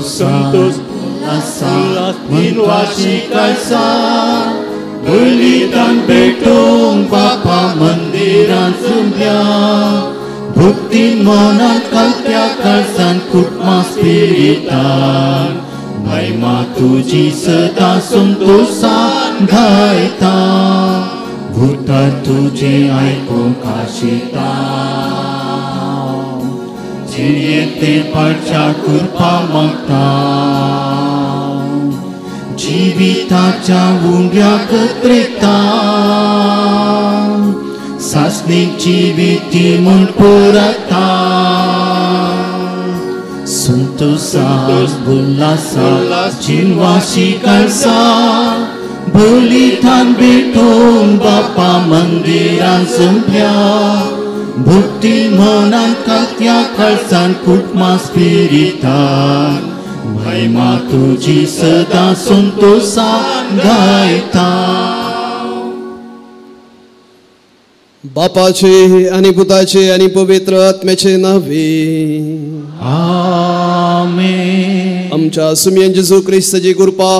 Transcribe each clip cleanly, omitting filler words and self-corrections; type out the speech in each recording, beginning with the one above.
Santos, Ulas Pinwasi Kaisar, belitan betong Bapa mandiran sembah, bukti menangkal tiakarsan kutma spiritan, mai matuji sedang suntusan gaita, buta tuji aiko kasita. Jiyete parcakur pamakta, jivitacha undya ketrita, sasnik jiviti munpurata, suntusan bulasa jinwasi kalsa, belitan betong Bapa mandiran sempia, bukti menangkal tiakarsan kutma spiritan, mai matuji sedang suntusan gaita. बापाचे आणि पुताचे आणि पवित्र आत्म्याचे नावे आमेन. आमच्या सुमियन जेजू ख्रिस्ताची कृपा,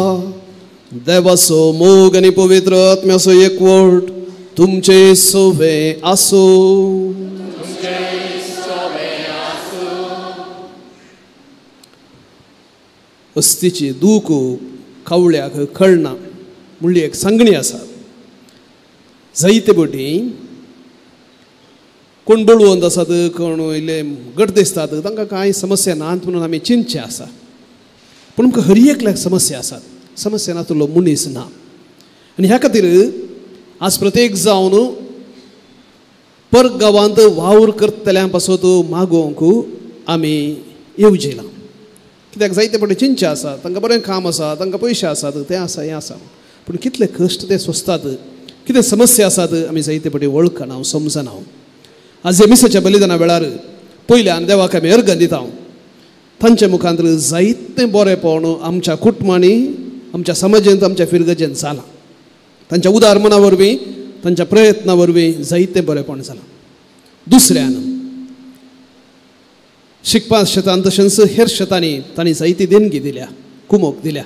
देवाचो मोग आणि पवित्र आत्म्याचो एकवट तुमचे सोबे आसो. अस्तीची दूख खावळ्याक कळना म्हणली एक सांगणी आसा. जायते बटी कोण बळवंत आसात, कोण इल्ले गट दिसतात, तांकां कांय समस्या नात म्हणून आमी चिंतचे आसा. पूण आमकां हर एकल्याक समस्या आसात. समस्या नातलो मनीस ना. आनी ह्या खातीर आज प्रत्येक जावन पर गांवांत वावर करतल्या पासून मागोवंक आमी येवजिलां. कित्याक जायते पटी चिंतचे आसा, तांकां बरें काम आसा, तांकां पयशे आसात, तें आसा हें आसा, पूण कितले कश्ट ते सोंसतात, कितें समस्या आसात आमी जायते पटी वळखना, समजना. आज ह्या मिसाच्या बलिदाना वेळार पयल्यान देवाक आमी अर्घ दिता. तांच्या मुखांतर जायतें बरेंपण आमच्या कुटुंबांनी, आमच्या समाजांत, आमच्या फिरगजेंत जालां. तांच्या उदार मना वरवीं, तांच्या प्रयत्ना वरवीं जायतें बरेंपण जालां. दुसऱ्यान शिकपा शेतांत तशेंच हेर शेतांनी तांणी जायती देणगी दिल्या, कुमोक दिल्या,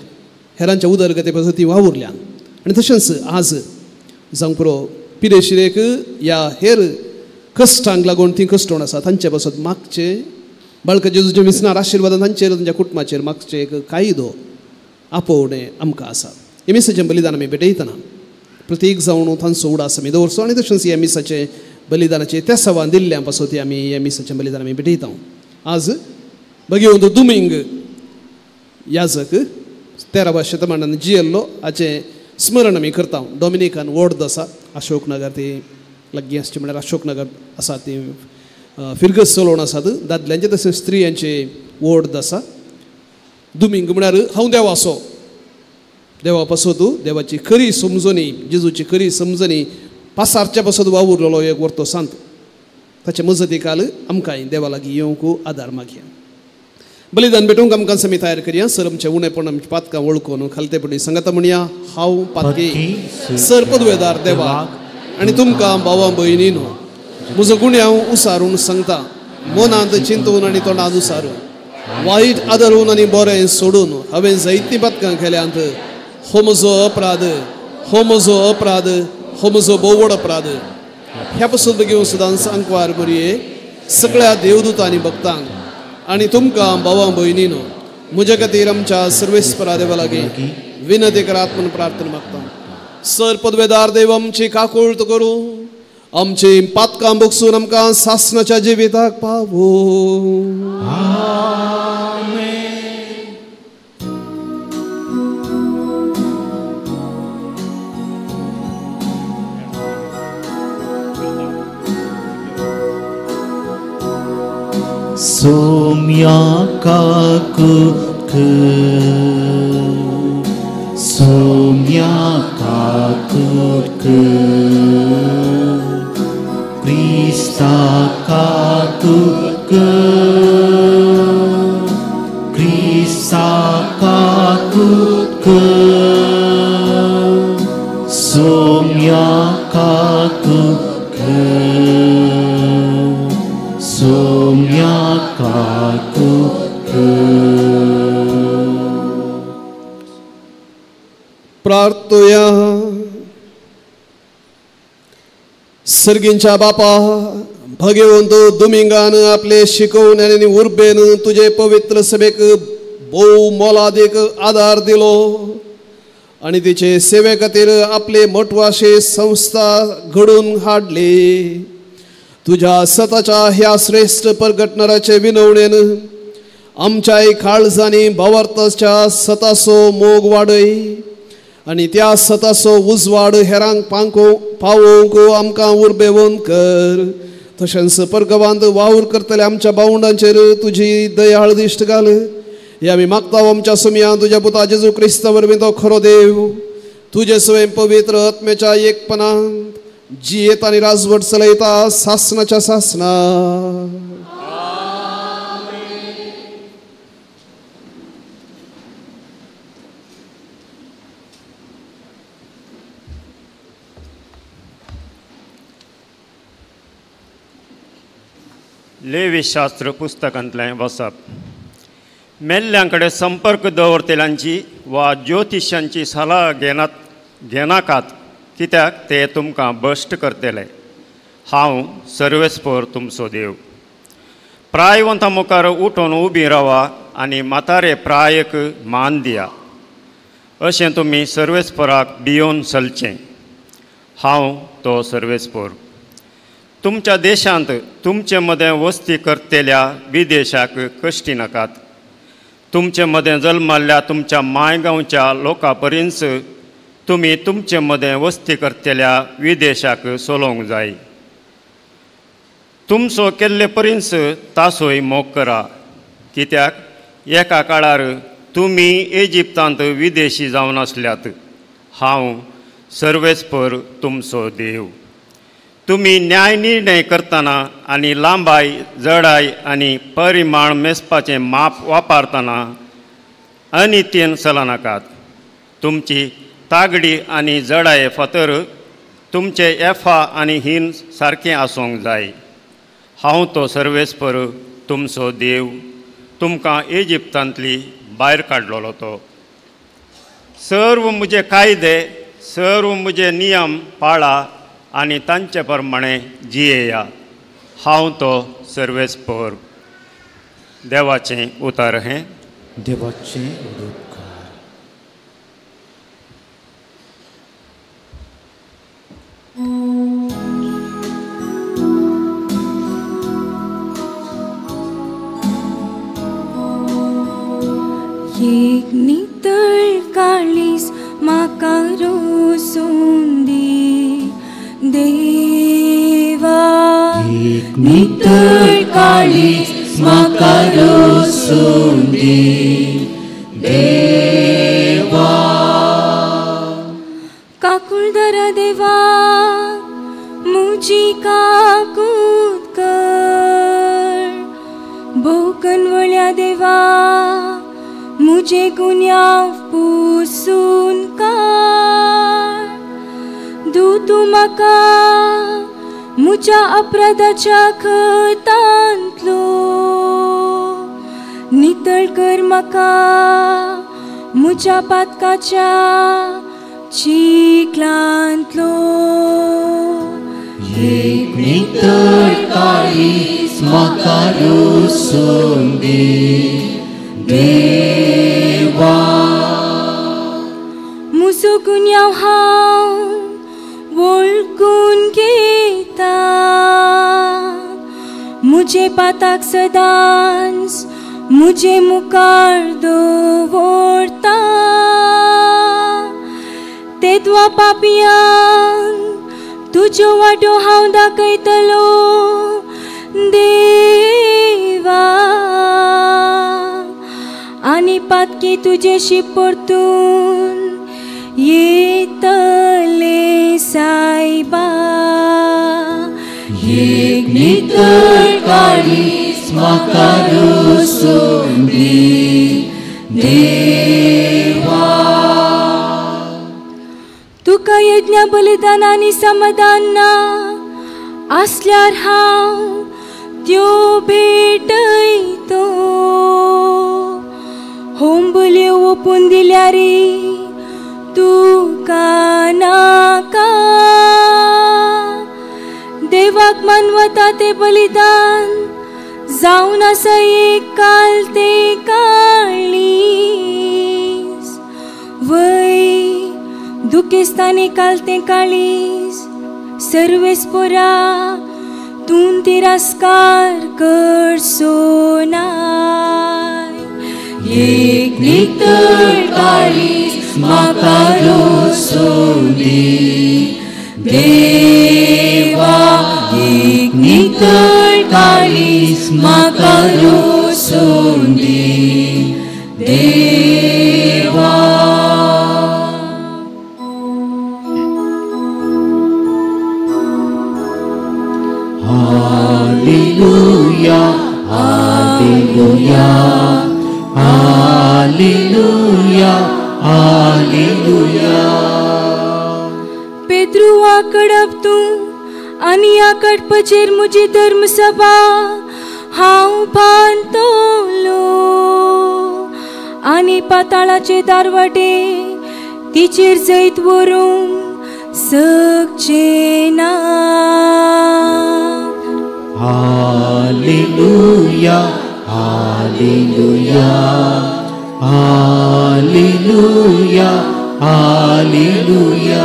हेरांच्या उदरगते पासून ती वावुरल्यान. आनी तशेंच आज जावं पुरो पिडेशिरेक ह्या हेर कश्टांक लागून ती कश्टोण आसा तांचे पासून मागचे बाळका जेजूच्या मिसनार आशिर्वादान तांचेर, तांच्या कुटुंबाचेर मागचे एक कायदो आपोवणें आमकां आसा. हे मिसाचें बलिदान आमी भेटयतना प्रत्येक जावन तांचो उडास आमी दवरचो. आनी तशेंच ह्या मिसाचे बलिदानाचे त्या सवान दिल्ल्या पासून ती आमी ह्या मिसाचें बलिदान आमी भेटयता. आज भगवंत दुमिंग याजक 13व्या शतमानान जियेल्लो हाचें स्मरण आमी करता. डॉमिनिकान वॉर्ड आसा अशोकनगर, ती लागीं आसची म्हळ्यार अशोकनगर आसा, ती फिरगस चलोवन आसात. दादल्यांचे तशेंच स्त्रियांचे वॉर्ड आसा. दुमिंग म्हळ्यार हांव देवाचो, देवा पासून देवाची खरी समजणी, जेजूची खरी समजणी पासारच्या पासून वावुरलेलो एक वर्तो सांत. ताचे मजती काल आमकां देवा लागीं येवंक आदार मागया. बलिदान भेटूंक आमकां आमी तयार करया. सर आमचें उणेपण, आमच्या पातकां वळखून खालतेपणी सांगता म्हणया. हांव पातकी सर पदवेदार देवाक आनी तुमकां भावां भयणीनो, म्हजो गुन्य हांव उसारून सांगता, मनांत चिंतून आनी तोंडांत उसारून, वायट आदरून आनी बरें सोडून हांवें जायतीं पातकां केल्यांत. हो म्हजो अपराध, हो म्हजो अपराध, हो म्हजो बोवड अपराध. ह्या पासून बेगीन सदांच अंकवार मरये सगळ्या देवदूतांनी भक्तांक आनी तुमकां भावां भयणीनो, म्हजे खातीर आमच्या सर्वेस्परा देवा लागीं विनती करात म्हूण प्रार्थना मागता. सर पदवेदार देव, आमची काकूळट करूं, आमची पातकां बगसून आमकां सासणाच्या जिविताक पावो. Somya kakuk, somya kakuk, Krista kakuk, Krista kakuk, somya kakuk, somya kakuk. प्रार्थोया. सर्गींच्या बापा, भगवंत दुमिंगान आपले शिकवण्याने उर्बेन तुझे पवित्र सभेक बहु मोलादीक आधार दिलो आणि तिचे सेवे खातीर आपले मोठवाशे संस्था घडून हाडली. तुझ्या स्वताच्या ह्या श्रेष्ठ प्रगटणाराचे विनवणेन आमच्याय काळजांनी भावार्थाच्या सतासो मोग वाडय आणि त्या सतासो उजवाड हेरांक पावोवंक आमकां उर्बेवंत कर. तशेंच परगवांत वावर करतले आमच्या भावंडांचेर तुझी दयाळ दिश्ट घाल. हे आमी मागता आमच्या सुमयान तुझ्या पुता जेजू क्रिस्ता वरवीं तो खरो देव तुझे स्वयं पवित्र आत्म्याच्या एकपणांत जियेत आनी राजवट चलयता सासनाच्या सासना. लेवी शास्त्र पुस्तकांतलें वचप. मेल्ल्यां कडेन संपर्क दवरतल्यांची वा ज्योतिश्यांची सलाह घेनाकात, कित्याक ते तुमकां भश्ट करतले. हांव सर्वेस्पर तुमचो देव. प्रायवंतां मुखार उठून उबी रावा आनी म्हातारे प्रायक मान दिया, अशें तुमी सर्वेस्पराक भियोन चलचें. हांव तो सर्वेस्पर. तुमच्या देशांत तुमचे मदें वस्ती करतल्या विदेशाक कश्टी नाकात. तुमचे मदें जल्माल्ल्या तुमच्या मायगांवच्या लोकां पर्यंत तुमी तुमचे मदें वस्ती करतल्या विदेशाक सोलोवंक जाय. तुमचो केल्ले पर्यंत तासोय मोग करा, कित्याक एका काळार तुमी इजिप्तांत विदेशी जावन आसल्यात. हांव सर्वेस्पर तुमचो देव. तुमी न्याय निर्णय करतना आनी लांबाय जडाय आनी परिमाण मेजपाचें माप वापरतना अनित्येन चलनाकात. तुमची तागडी आनी जडाय फातर तुमचे एफा आनी हिन सारकें आसूंक जाय. हांव तो सर्वेस्पर तुमचो देव तुमकां इजिप्तांतली भायर काडलोलो तो. सर्व म्हजे कायदे, सर्व म्हजे नियम पाळा आनी तांचे प्रमाणे जियेया. हांव तो सर्वेस्पर. देवाचें उतर हें. देवाचें उदोदकार. एक नितळ काळीस म्हाका रोसून दी देवा. एक नितळ काळीस म्हाका रोसून दी देवा. काकुळदारा देवा मुजी काकूत कर. भोकनवळ्या देवा मुझे गुन्यांव पुसून काड. तूं म्हाका म्हज्या अपराधाच्या खतांतलो नितळ कर. म्हाका म्हज्या पातकाच्या चिखलांतलो. एक नितळ काळीस म्हाका रोसून दी देवा. म्हजो गुन्यांव हांव वळखून घेता. म्हजे पाताक सदांच म्हजे मुखार दवरता. तेदवा पापियांक तुजो वाटो हांव दाखयतलो देवा. आनी पातकी तुजेशी परतून येतले सायबा. एक नितळ काळीस म्हाका रोसून दी देवा. तुका यज्ञ बलिदान आनी समाधान ना आसल्यार हांव त्यो भेटयतो. होम बल्यो ओपून दिल्यार तूं नाका देवाक मानवता ते बलिदान जावन आसा एक काल ते काळीस वय दुखेस्तानी काल ते काळीस सर्वेस्परा तूं तिरस्कार करचो नाय एक नितळ काळीज म्हाका रोसून दी देवा एक नितळ काळीज म्हाका रोसून दी देवा हालेलुया हालेलुया हालेलुया हालेलुया पेद्रू आकडप तूं आनी आकडपाचेर म्हजी धर्मसभा हांव बांदतलो आनी पाताळाचे दारवाटे तिचेर जैत व्हरूंक सकचे ना हालेलुया हालेलुया हालेलुया हालेलुया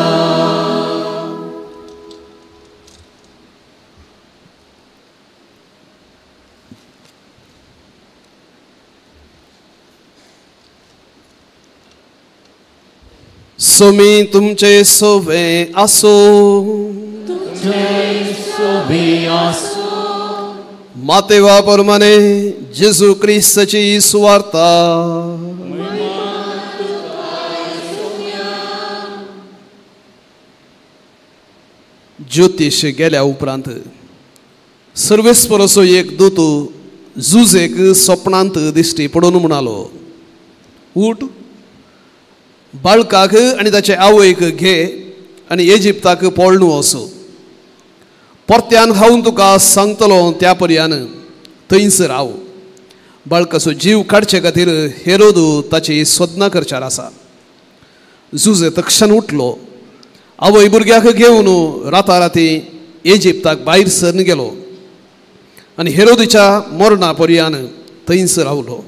सोमी तुमचे सोवे आसो मातेवा प्रमाणे जेजू ख्रिस्ताची सुवार्ता ज्योतिश गेल्या उपरांत सर्वेस्परसो एक दूत जुजेक स्वप्नांत दिश्टी पडून म्हणालो उठ बाळकाक आनी ताचे आवयक घे आनी इजिप्ताक पळणू वचो परत्यान खावन तुका सांगतलो त्या पर्यान थंयच राव बाळकाचो जीव काडचे खातीर हेरोद ताची सोदना करचार आसा जुजे तक्षण उठलो आवय भुरग्याक घेवन राताराती इजिप्ताक भायर सरून गेलो आनी हेरोदीच्या मरणा पर्यान थंयच रावलो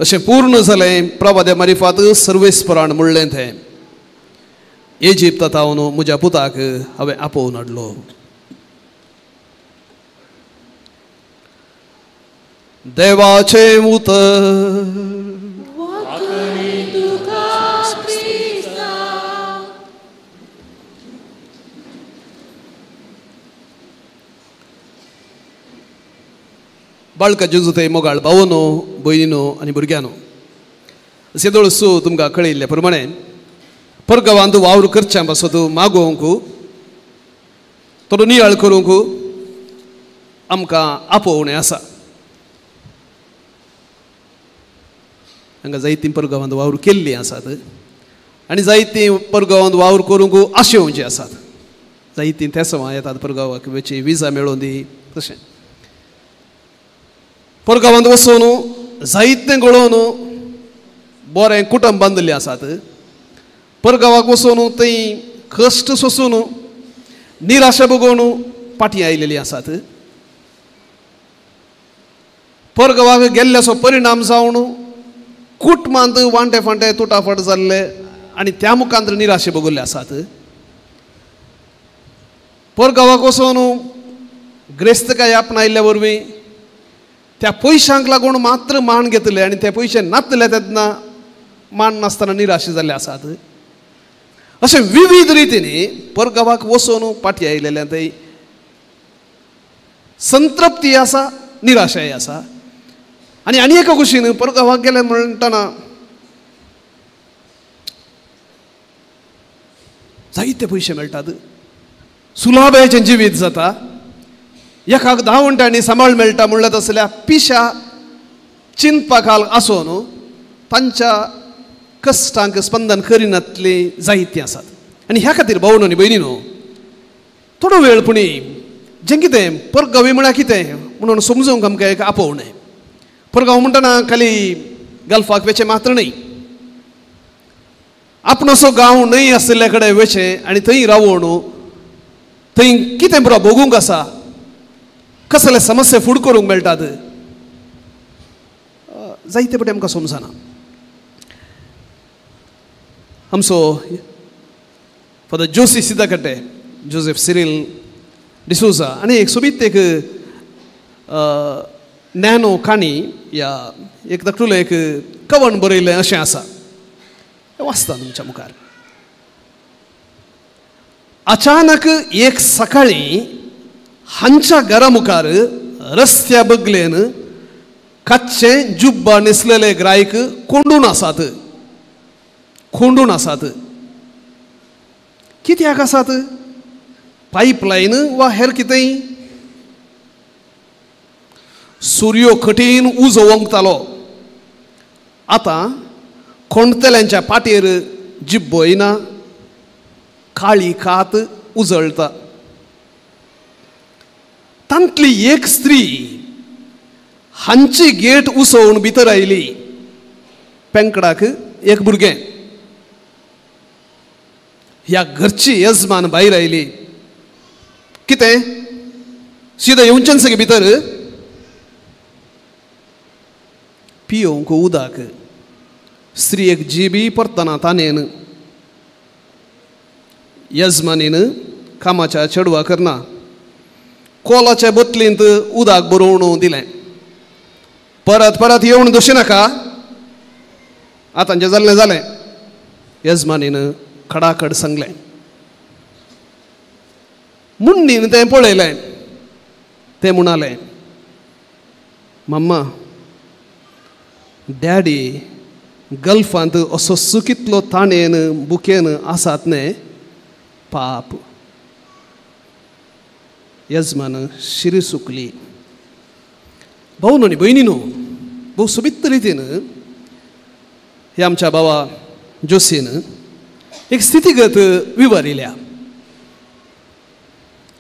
अशें पूर्ण जालें प्रभाद्या मारिफात सर्वेस्परान म्हणलें थंय इजिप्तात हांव म्हज्या पुताक हांवें आपोवन हाडलो देवाचे उतर बाळका जेजू थंय मोगाळ भावनो भयणीनो आनी भुरग्यानो सेदोळसो तुमकां कळयल्ल्या प्रमाणे परगांवांत वावर करच्या पासत मागोवंक तो नियाळ करूंक आमकां आपोवणें आसा हांगा जायतीं परगांवांत वावर केल्लीं आसात आनी जायतीं परगांवांत वावर करूंक आशेवचीं आसात जायतीं तेसवां येतात परगांवाक वेची विजा मेळोवन दी तशें परगांवांत वचून जायतें गळोवन बरें कुटुंब बांदलें आसात परगांवाक वचून थंय कश्ट सोंसून निराशा भोगोवन फाटीं आयिल्लीं आसात परगांवाक गेल्ल्याचो परिणाम जावन कुटुंबांत वांटे फांटे तुटाफट जाल्ले आनी त्या मुखांत निराशे भोगल्ले आसात परगांवाक वचून ग्रेस्तकाय आपणायिल्ल्या वरवीं त्या पयशांक लागून मात्र मान घेतले आनी ते पयशे नासले तेन्ना मान नासतना निराशे जाल्ले आसात अशें विविध रितींनी परगांवाक वचून फाटीं आयिल्ल्या थंय संतृप्ती आसा निराशाय आसा आनी एका कुशीन परगांवाक गेले म्हणटना जायते पयशे मेळटात सुलाभेचें जिवीत जाता एकाक 10 मिनटांनी सांबाळ मेळटा म्हणल्यार तसल्या पिशा चिंतपाक आसोन तांच्या कश्टांक स्पंदन करिनातलीं जायतीं आसात आनी ह्या खातीर भावनो आनी भयणीनो थोडो वेळ पुणी जें कितें परगांवी म्हळ्यार कितें म्हणून समजूंक आमकां एक आपोवणें परगांव म्हणटना खाली गल्फाक वेचे मात्र न्हय आपणसो गांव न्हय आसले कडेन वचें आनी थंय रावून थंय कितें बरो भोगूंक आसा, कसले समस्या फूड करूंक मेळटात, जायते फावटी आमकां समजना. आमचो फादर जोसी सिदाकटे, जोसेफ सिरिल डिसोजा आनी एक सोबीत एक नॅनो काणी या एक धाकटुलें एक कवण बरयलें अशें आसा, वाचता तुमच्या मुखार. अचानक एक सकाळी हांच्या घरा मुखार रस्त्या बगलेन कच्चे जुब्बा न्हेसलेले गिरायक कोंडून आसात. खोंडून आसात. कित्याक आसात? पाईपलायन वा हेर कितेंय? सूर्यो कठीण उजो ओंकतालो. आतां खोंडतेल्यांच्या पाटेर जिब्बो येना, काळी कात उजळटा. तांतली एक स्त्री हांची गेट उसवून भितर आयली. पेंकडाक एक भुरगें. ह्या घरची यजमान भायर आयली. कितें? सीदा येवचें सगळे भितर पियोवंक उदक. स्त्रियेक जीबी परतना ताणेन. यजमानीन कामाच्या चेडवा करना. कोलाच्या बोतलींत उदक भरोवन दिलें. परत परत येवन दोशी नाका, आतां जें जाल्लें जालें. यजमानीन खडाखड सांगलें. मुन्नीन तें पळयलें. तें म्हणालें, मम्मा, डॅडी गल्फांत असो चुकीतलो ताणेन बुकेन आसात न्हय, पाप. यजमान शिरी सुकली. भाऊ न्हय भयणीनो, भोव सोबीत रितीन हे आमच्या बाबा जोसीन एक स्थितीगत विवरिल्या.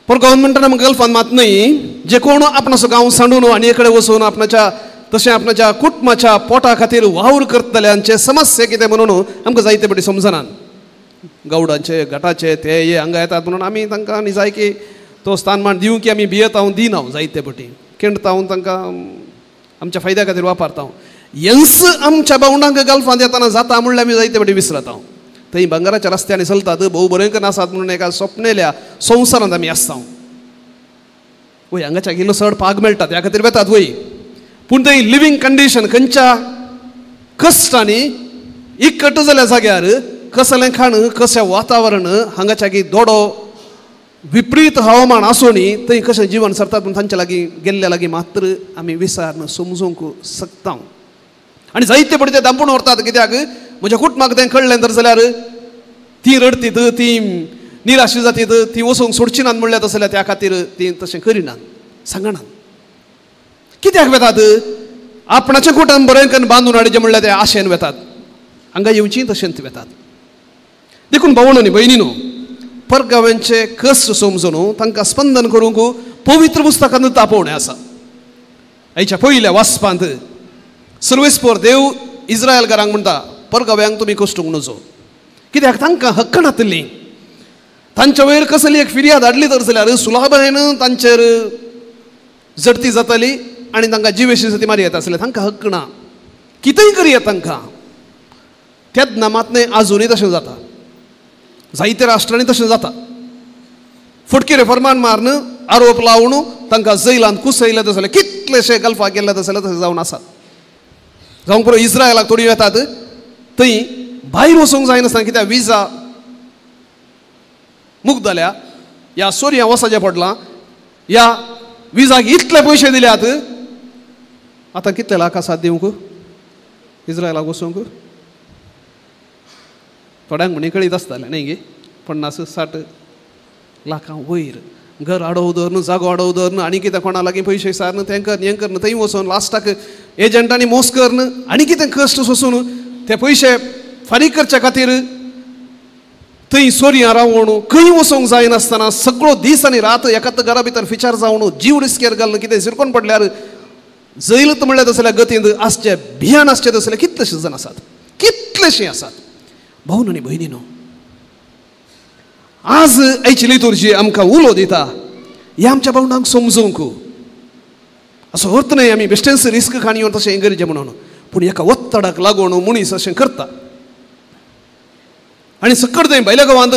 पण गव्हर्नमेंटान आमकां गल्फान मात न्हय, जे कोण आपणाचो गांव सांडून आनी कडेन वचून आपणाच्या तशें आपणाच्या कुटुंबाच्या पोटा खातीर वावर करतल्यांचे समस्या कितें म्हणून आमकां जायते फावटी समजनात. गावडांचे गटाचे ते हे हांगा येतात म्हणून आमी तांकां आनी जाय की तो स्थानमान दिवं की आमी भियेतांव दिना जायते फावटी. केणतांव तांकां आमच्या फायद्या खातीर वापरतांव. हेंच आमच्या बावंडांक गल्फांत येताना जाता म्हणल्यार आमी जायते फावटी विसरतांव. थंय भांगराच्या रस्त्यांनी चलतात, भोव बरेंकन आसात म्हणून एका स्वप्नेल्या संवसारांत आमी आसतांव. वय हांगाच्या गेलो चड पाग मेळटात ह्या खातीर वेतात वय. पूण थंय लिवींग कंडिशन खंयच्या कश्टांनी इकट जाल्या जाग्यार कसलें खाण, कशें वातावरण, हांगाच्या की दोडो विपरीत हवामान आसूनी थंय कशें जीवन सरतात पूण तांच्या लागीं गेल्ल्या लागीं मात्र आमी विचारन समजूंक शकता. आनी जायते फावटी ते दांपून व्हरतात. कित्याक म्हज्या कुटुंबाक तें कळ्ळें तर जाल्यार ती रडतीत, ती निराशी जातीत, ती वचूंक सोडची नात म्हणल्यार तसल्या त्या खातीर ती तशें करिनात, सांगनात. कित्याक वेतात? आपणाचें कुटुंब बरें बांदून हाडचें म्हणल्यार ते आशेन वेतात. हांगा येवचीं तशेंच वेतात. देखून भावण आनी भयणीनो, परगांवांचे कश्ट समजून तांकां स्पंदन करूंक पवित्र पुस्तकांत तापोवणें आसा. हेच्या पयल्या वाचपांत सर्वेस्पर देव इस्रायलकारांक म्हणटा, परगांव्यांक तुमी कश्टूंक नजो. कित्याक तांकां हक्क नातलीं. तांच्या वयर कसली एक फिर्याद हाडली तर जाल्यार सुलाभायेन तांचेर झडती जाताली आनी तांकां जिवेशी सती मारी येता आसले. तांकां हक्क ना. कितेंय करिया तांकां. त्याच नामांतलें आजुनूय तशें जाता. जायत्या राष्ट्रांनी तशें जाता. फटकेरे फर्मान मारून आरोप लावन तांकां जैलांत कुसयले जाल्यार कितलेशे गल्फाक गेल्ले जाल्यार तशें जावन आसात. जावंक पुरो इस्रायलाक थोडी येतात थंय भायर वचूंक जायनासतना कित्याक विजा मुक्त जाल्या. ह्या सोर्या वचचें पडलां. ह्या विजाक इतले पयशे दिल्यात. आतां कितले लाख आसात दिवंक इस्रायलाक वचूंक? थोड्यांक म्हणी कळीत आसतालें न्ही गे, 50-60 लाखां वयर. घर आडोव धरन, जागो आडोव धरन, आनी कितें कोणा लागीं पयशे सारन तें कर हें करन थंय वचून लास्टाक एजंटांनी मोस करन आनी कितें कश्ट सोसून ते पयशे फारीक करचे खातीर थंय सोर्यां रावून खंय वचूंक जायनासतना सगळो दीस आनी रात एकाच घरा भितर विचार जावन जीव रिस्केर घालून कितें शिरकोन पडल्यार जैलत म्हणल्यार तसल्या गतींत आसचे भियान आसचे तसले कितलेशे जण आसात. कितलेशे आसात. भाऊन आनी भयणीनो, आज आयची लितुर्जी आमकां उलो दिता हें आमच्या भावंडांक समजूंक. असो अर्थ न्हय आमी बेश्टेच रिस्क खाणीवर तशें गरजे म्हणून, पूण एका वत्तडाक लागून मनीस अशें करता. आनी सकट थंय भायल्या गांवांत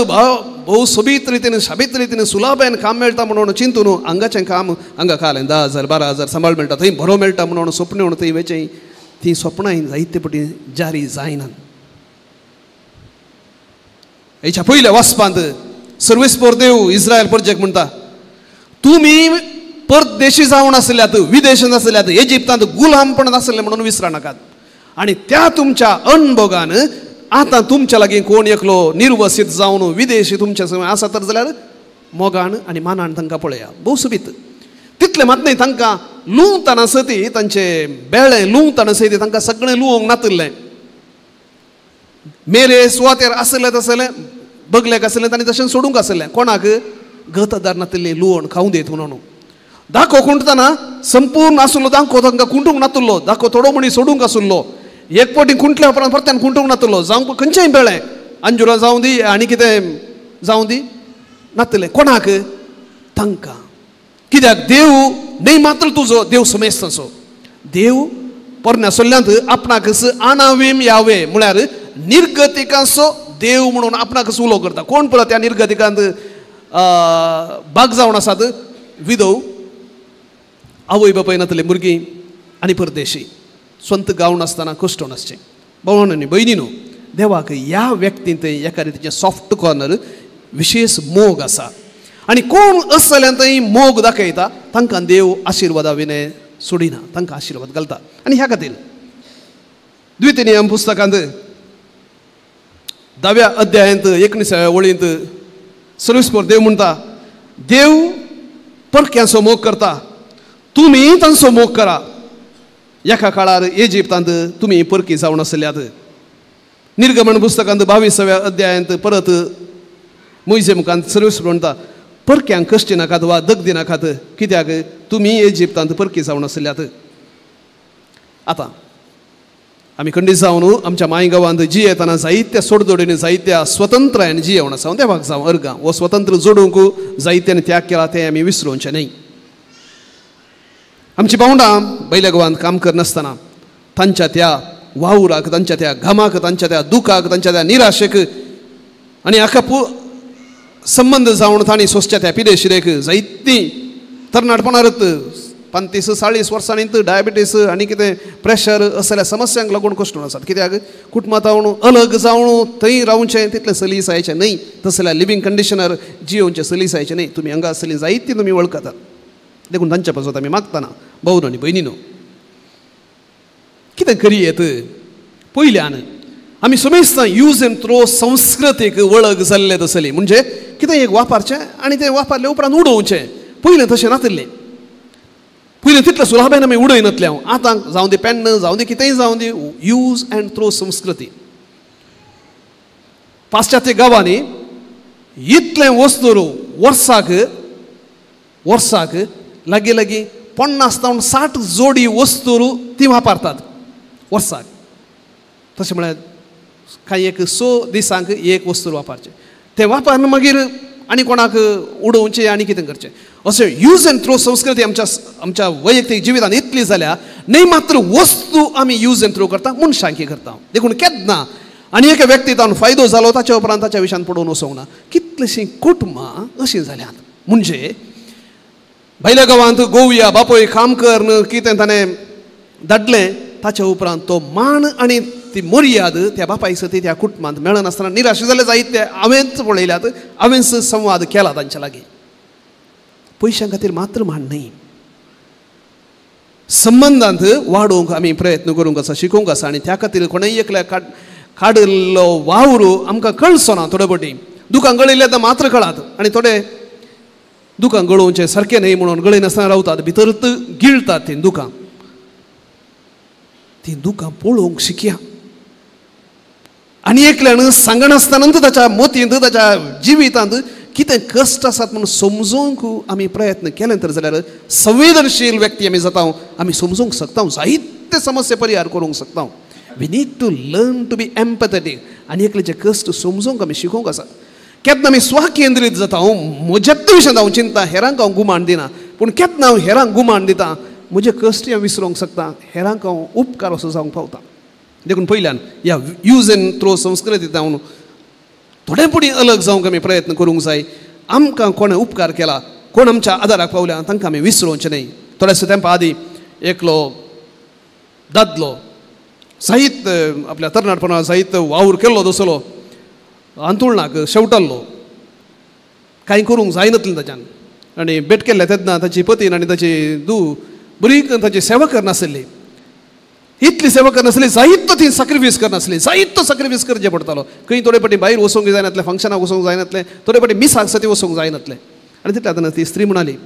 भोव सोबीत रितीन शाबीत रितीन सुलाभेन काम मेळटा म्हणून चिंतून हांगाचें काम हांगा खालें 10,000 12,000 सांबाळ मेळटा, थंय बरो मेळटा म्हणून स्वप्न थंय वेचें ती स्वप्नां जायते पटी जारी जायनात. हेच्या पयल्या वाचपांत सर्वीस फॉर देव इस्रायल प्रोजेक्ट म्हणटा, तुमी परदेशी जावन आसल्यात, विदेशांत आसल्यात, इजिप्तांत गुलामपणांत आसले म्हणून विसरा नाकात. आनी त्या तुमच्या अणभोगान आतां तुमच्या लागीं कोण एकलो निर्वसीत जावन विदेशी तुमच्या समोर आसा तर जाल्यार मोगान आनी मानान तांकां पळया. भोव सोबीत. तितलें मात न्हय, तांकां लुवतना सती तांचे बेळ्ळें लुवतना सती तांकां सगळें लुवंक नातल्लें. मेरे सुवातेर आसले तसलें बगलेक आसलें तांणी तशें सोडूंक आसलें. कोणाक? गतदार नातल्लीं लुवण खावं देत म्हणून. दाखो कुंटतना संपूर्ण आसलो दाखो तांकां कुंटूंक नातलो. दाखो थोडो मणी सोडूंक आसलो. एक फावटी कुंटल्या उपरांत परत्यान कुंटूंक नातलो. जावं खंयचेंय बेळें अंजुरा जावं दी आनी कितें जावं दी नातलें. कोणाक? तांकां. कित्याक देव न्हय मात्र तुजो देव समेस्त असो. देव पोरण्या सोल्ल्यांत आपणाक आणावीम यावे म्हळ्यार निर्गतिकांचो देव म्हणून आपणाक उलो करता. कोण पळय त्या निर्गतिकांत भाग जावन आसात? विधव, आवय बापाय नातले भुरगीं आनी परदेशी, स्वंत गांव नासतना कश्ट नासचें. भावांनो आनी भयणीनो, देवाक ह्या व्यक्तींत एका रितीचें सॉफ्ट कॉर्नर विशेश मोग आसा. आनी कोण असल्यान थंय मोग दाखयता तांकां देव आशिर्वादा विनय सोडिना, तांकां आशिर्वाद घालता. आनी ह्या खातीर द्वितीय पुस्तकांत 10व्या अध्यायांत 19व्या वळींत सर्वीस फॉर देव म्हणटा, देव परक्यांचो मोग करता, तुमी तांचो मोग करा. एका काळार इजिप्तांत तुमी परकी जावन आसल्यात. निर्गमन पुस्तकांत 22व्या अध्यायांत परत मोइजे मुखांत सर्वीस म्हणटा, परक्यांक कश्ट नाकात वा दग दिनाकात, कित्याक तुमी इजिप्तांत परकी जावन आसल्यात. आतां आमी खंडीत जावन आमच्या मायगांवांत जियेतना जायत्या सोडजोडीने जायत्या स्वतंत्रायन जियेवन आसा. देवाक जावं अर्गां हो स्वतंत्र जोडूंक जायत्यान त्याग केला तें आमी विसरूंचे न्हय. आमची भावंडां बैल्या गोवांत काम करनासतना तांच्या त्या वावराक, तांच्या त्या घामाक, तांच्या त्या दुखाक, तांच्या त्या निराशेक आनी हाका संबंद जावन तांणी सोंसच्या त्या पिडेशिरेक जायतीं तरणाटपणांत 35-40 वर्सांनी डायबिटीस आनी कितें प्रेशर असल्या समस्यांक लागून कश्टून आसात. कित्याक कुटुंबांत अलग जावन थंय रावचें तितलें सलीस जायचें न्हय. तसल्या लिव्हिंग कंडिशनार जियोवचें सलीस जायचें न्हय. तुमी हांगा आसली जायतीं तुमी वळखतात. देखून तांच्या पासून आमी मागतना भाऊ आनी भयणीनो, कितें करियेत? पयल्यान आमी समेस्त यूज एंड थ्रो संस्कृतीक वळख जाल्ले आसली. म्हणजे कितें एक वापरचें आनी तें वापरले उपरांत उडोवचें. पयलें तशें नासलें. पयलीं तितलें सुलाभेन आमी उडयनातले. आतां जावं दी पेन्न जावं दी कितेंय जावं दी यूज एंड थ्रो संस्कृती. पाश्चात्य गांवांनी इतलें वस्तू वर्साक लागीं लागीं 50-60 जोडी वस्तू ती वापरतात वर्साक. तशें म्हळ्यार कांय एक 100 दिसांक एक वस्तू वापरचें. तें वापरून मागीर आनी कोणाक उडोवचें आनी कितें करचें. अशें यूज एंड थ्रो संस्कृती आमच्या वैयक्तीक जिवितांत इतली जाल्या. न्हय मात्र वस्तू आमी यूज एंड थ्रो करता, मनशांकी करता. देखून केन्ना आनी एका व्यक्तींत फायदो जालो ताच्या उपरांत ताच्या विशयान पडून वचोंक ना. कितलींशीं कुटुंबां अशीं जाल्यात. म्हणजे भायल्या गांवांत गोवया बापोय काम कर कितें ताणें धाडलें ताच्या उपरांत तो मान आनी ती मर्याद त्या बापायक सती त्या कुटुंबांत मेळनासतना निराश जाले जायते हांवेंच पळयल्यात. हांवेंच संवाद केला तांच्या लागीं. पयशां खातीर मात्र मान न्हय, संबंदांत वाडोवंक आमी प्रयत्न करूंक आसा, शिकोवंक आसा. आनी त्या खातीर कोणेंय एकल्या काडिल्लो वावर आमकां कळचो ना. थोडे फावटी दुखां गळयले मात्र कळात आनी थोडे दुखां गळोवचें सारकें न्हय म्हणून गळयनासतना रावतात. भितर गिळटात तीं दुखां. ती दुखां पळोवंक शिकया. आनी एकल्यान सांगनासतना ताच्या मोतींत ताच्या जिवितांत कितें कश्ट आसात म्हणून समजूंक आमी प्रयत्न केले तर जाल्यार संवेदनशील व्यक्ती आमी जाता. आमी समजूंक शकता, जायते समस्या परिहार करूंक शकता. We need to learn to be empathetic. आनी एकल्याचे कश्ट समजूंक आमी शिकोवंक आसा. केन्ना आमी स्वकेंद्रीत जाता, हांव म्हज्याच विशयान हांव चिंता, हेरांक हांव गुमान दिना, पूण केन्ना हांव हेरांक गुमान दिता, म्हजे कश्ट हांव विसरूंक शकता, हेरांक हांव उपकार असो जावंक पावता. देखून पयल्यान ह्या यूज एंड थ्रो संस्कृतींत हांव थोडे पुडी अलग जावंक आमी प्रयत्न करूंक जाय. आमकां कोणें उपकार केला, कोण आमच्या आदाराक पावल्या, तांकां आमी विसरोवचें न्हय. थोड्याशे तेंपा आदीं एकलो दादलो साहित्य आपल्या तरणाटपणांत साहित्य वावर केल्लो दसलो आंतुळनाक शेवटल्लो, कांय करूंक जायनासलें ताच्यान. आनी भेट केल्ले तेन्ना ताची पतीन आनी ताची धूव बरी ताची सेवा करनासली. इतली सेवा करनासली, जायतो ती सॅक्रिफायस करनासली, जायतो सॅक्रिफायस करचें पडटालो. खंय थोडे फावटी भायर वचूंक जायनासलें, फंक्शनाक वचूंक जायनासलें, थोडे फावटी मिसाक सती वचूंक जायनासलें. आनी तितल्या तेन्ना ती स्त्री म्हणली,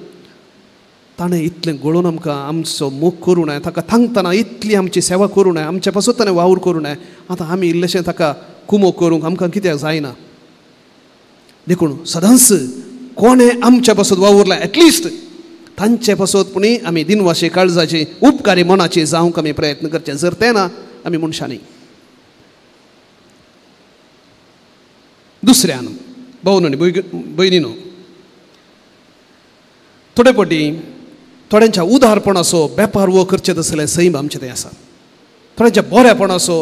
ताणें इतलें गळोवन आमकां आमचो मोग करूं नये, ताका थांगतना इतली आमची सेवा करूं नये, आमच्या पासून ताणें वावर करूं नये, आतां आमी इल्लेशें ताका कुमोग करूंक आमकां कित्याक जायना. देखून सदांच कोणें आमच्या पासून वावुरला, एटलिस्ट तांचे पासून आमी दिनवाशी काळजाची उपकारी मनाची जावंक आमी प्रयत्न करचे. जर तें ना आमी मनशांनी. दुसऱ्यान भावन आनी भयणीनो, थोडे फावटी थोड्यांच्या उदारपणाचो बेपार वो करचें तसलें सैम आमचें तें आसा. थोड्यांच्या बरेपणाचो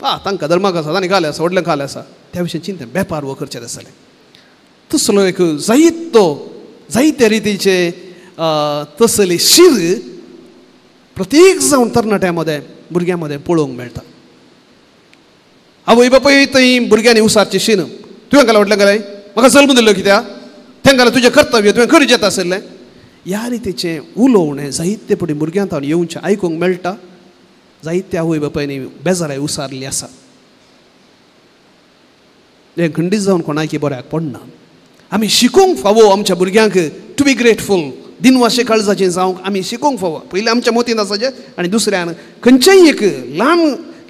तांकां धर्माक आसा, तांणी खाले आसा, व्हडलें खालें आसा, त्या विशीं चिंतें बेपार वो करचें तसलें. तसलो एक जायते रितीचे तसली शीर प्रत्येक जावन तरणाट्यां मदें भुरग्यां मदें पळोवंक मेळटा. आवय बापूय थंय भुरग्यांनी उसारची शीन, तुवें घाला व्हडलें घालाय, म्हाका जल्म दिल्लो कित्याक, तें घाला तुजें कर्तव्य, तुवें खरीच येता आसलें. ह्या रितीचें उलोवणें जायते फावटी भुरग्यांक हांव येवचें आयकूंक मेळटा. जायत्या आवय बापायनी बेजाराय उसारली आसा. हें खंडीत जावन कोणाकी बऱ्याक पडना. आमी शिकोवंक फावो आमच्या भुरग्यांक टू बी ग्रेटफूल, दिनवाशे काळजाचें जावंक आमी शिकोवंक फावो. पयलीं आमच्या मोतीन आसाचें, आनी दुसऱ्यान खंयचेय एक